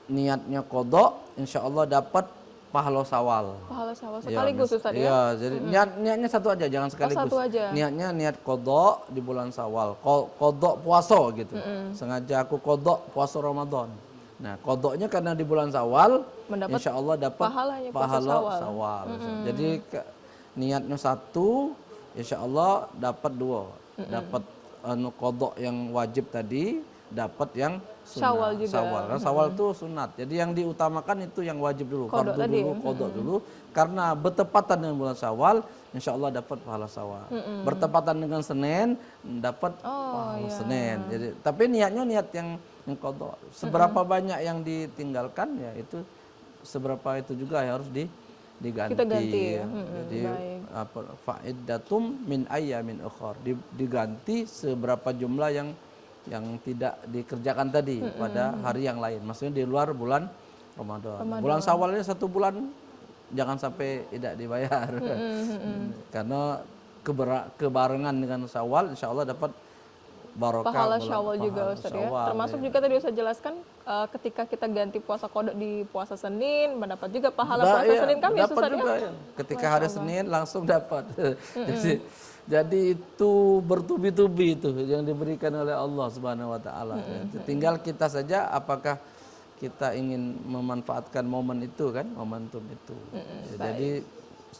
Niatnya kodok, insya Allah dapat pahala Syawal. Pahala sawal Iya, sekaligus Ustaz ya. Iya, jadi niatnya satu aja, jangan sekaligus. satu aja. Niatnya niat kodok di bulan Syawal. Kodok puasa gitu. Sengaja aku kodok puasa Ramadan. Nah, kodoknya karena di bulan Syawal, Mendapat insya Allah dapat pahalanya puasa pahala Syawal. Syawal. Jadi niatnya satu, insya Allah dapat 2. Dapat kodok yang wajib tadi, dapat yang Syawal juga. Syawal. Karena Syawal itu sunat. Jadi yang diutamakan itu yang wajib dulu, Qadha fardu tadi dulu, ya? qadha dulu. Karena bertepatan dengan bulan Syawal, insya Allah dapat pahala Syawal. Bertepatan dengan Senin, dapat pahala Senin. Jadi, tapi niatnya niat yang qadha. Seberapa banyak yang ditinggalkan ya itu seberapa itu juga yang harus diganti. Kita ganti ya. Ya. Jadi apa fa'iddatum min ayyamin ukhar. Diganti seberapa jumlah yang tidak dikerjakan tadi pada hari yang lain. Maksudnya di luar bulan Ramadan. Bulan Syawal ini 1 bulan jangan sampai tidak dibayar. Karena kebarengan dengan Syawal insya Allah dapat barokah Pahala bulan- Syawal juga pahala Ustaz ya. Syawal, Termasuk ya. juga tadi Ustaz jelaskan ketika kita ganti puasa qadha di puasa Senin mendapat juga pahala Nah, puasa iya, Senin Kamis dapat Ustaz juga ya. ya. Ketika hari Senin langsung dapat. Jadi itu bertubi-tubi itu yang diberikan oleh Allah Subhanahu wa taala. Tinggal kita saja apakah kita ingin memanfaatkan momen itu kan, momentum itu. Jadi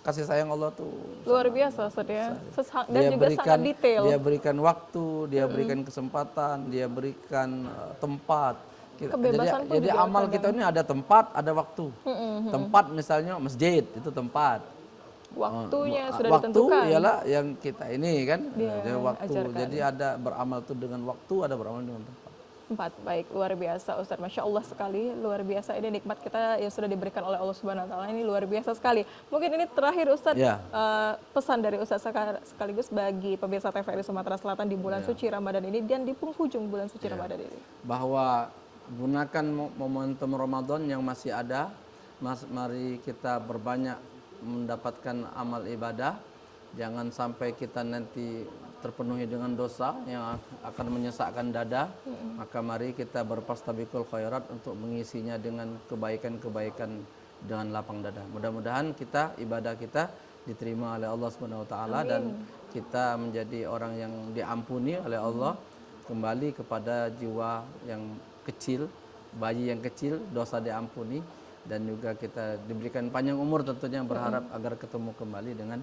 kasih sayang Allah tuh Luar biasa Ustaz ya. Dan dia juga sangat detail. Dia berikan waktu, dia berikan kesempatan, dia berikan tempat. Kebebasan pun Jadi juga amal kita ini ada tempat, ada waktu. Tempat misalnya masjid itu tempat. Waktunya sudah Waktu ditentukan. ialah yang kita ini kan, Dia ada waktu. ajarkan. Jadi ada beramal itu dengan waktu, ada beramal dengan tempat. Baik, luar biasa Ustaz. Masya Allah sekali, luar biasa. Ini nikmat kita yang sudah diberikan oleh Allah Subhanahu Wa Taala, ini luar biasa sekali. Mungkin ini terakhir Ustaz, Ya. pesan dari Ustaz sekaligus bagi pemirsa TVRI Sumatera Selatan di bulan suci Ramadan ini dan di penghujung bulan suci Ramadan ini. Bahwa gunakan momentum Ramadan yang masih ada, mari kita berbanyak mendapatkan amal ibadah. Jangan sampai kita nanti terpenuhi dengan dosa yang akan menyesakkan dada. Maka mari kita berfastabiqul khairat untuk mengisinya dengan kebaikan-kebaikan dengan lapang dada. Mudah-mudahan ibadah kita diterima oleh Allah Subhanahu wa taala dan kita menjadi orang yang diampuni oleh Allah, kembali kepada jiwa yang kecil, bayi yang kecil, dosa diampuni, dan juga kita diberikan panjang umur tentunya, berharap agar ketemu kembali dengan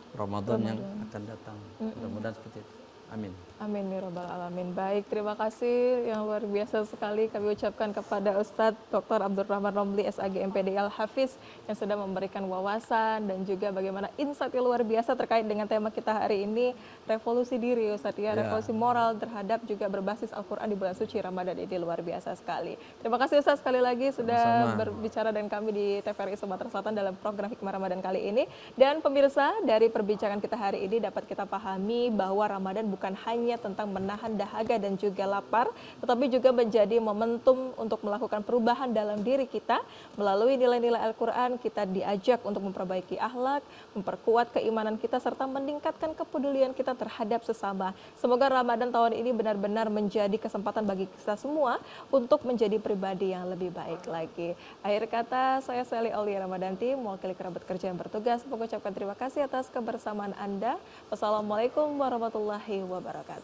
Ramadan yang akan datang. Mudah-mudahan seperti itu. Amin. Amin ya rabbal alamin. Baik, terima kasih yang luar biasa sekali kami ucapkan kepada Ustadz Dr. Abdurrahman Romli SAG MPD Al-Hafiz yang sudah memberikan wawasan dan juga bagaimana insight yang luar biasa terkait dengan tema kita hari ini, revolusi diri Ustadz ya, revolusi moral terhadap juga berbasis Al-Qur'an di bulan suci Ramadan ini, luar biasa sekali. Terima kasih Ustadz sekali lagi sudah berbicara dengan kami di TVRI Sumatera Selatan dalam program Hikmah Ramadan kali ini. Dan pemirsa, dari perbincangan kita hari ini dapat kita pahami bahwa Ramadan bukan hanya tentang menahan dahaga dan juga lapar, tetapi juga menjadi momentum untuk melakukan perubahan dalam diri kita. Melalui nilai-nilai Al-Quran, kita diajak untuk memperbaiki akhlak, memperkuat keimanan kita, serta meningkatkan kepedulian kita terhadap sesama. Semoga Ramadan tahun ini benar-benar menjadi kesempatan bagi kita semua untuk menjadi pribadi yang lebih baik lagi. Akhir kata, saya Sally Aulia Ramadanti, mewakili kerabat kerja yang bertugas, mengucapkan terima kasih atas kebersamaan Anda. Wassalamualaikum warahmatullahi wabarakatuh.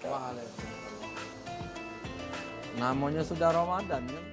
Namanya sudah Ramadan kan.